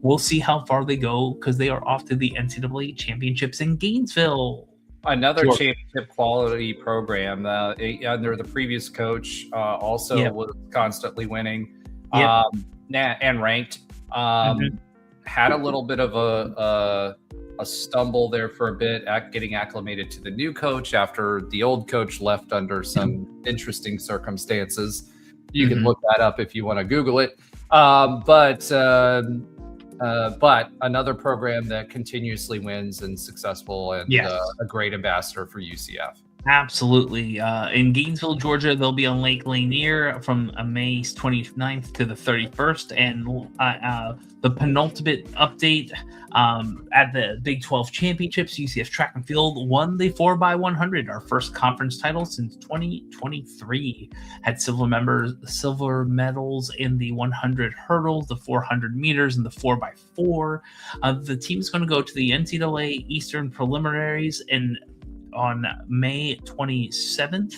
We'll see how far they go because they are off to the NCAA championships in Gainesville. Another championship quality program under the previous coach also was constantly winning and ranked. Had a little bit of a stumble there for a bit at getting acclimated to the new coach after the old coach left under some interesting circumstances. You can look that up if you want to Google it. But another program that continuously wins and successful and a great ambassador for UCF. Absolutely. In Gainesville, Georgia, they'll be on Lake Lanier from May 29th to the 31st. And the penultimate update at the Big 12 Championships, UCF Track and Field won the 4x100, our first conference title since 2023. Had silver medals in the 100 hurdles, the 400 meters, and the 4x4. The team's going to go to the NCAA Eastern preliminaries on May 27th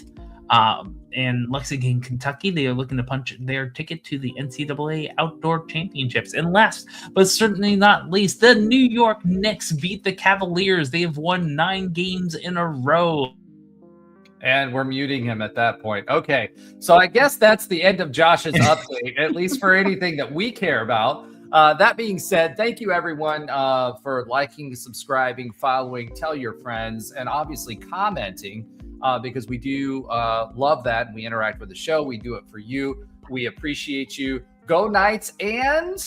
in Lexington, Kentucky. They are looking to punch their ticket to the NCAA Outdoor Championships. And last, but certainly not least, the New York Knicks beat the Cavaliers. They have won 9 games in a row. And we're muting him at that point. Okay, so I guess that's the end of Josh's update, at least for anything that we care about. That being said, thank you everyone for liking, subscribing, following, tell your friends, and obviously commenting because we do love that and we interact with the show. We do it for you. We appreciate you. Go Knights and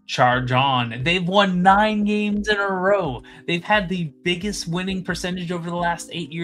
charge on. They've won 9 games in a row. They've had the biggest winning percentage over the last 8 years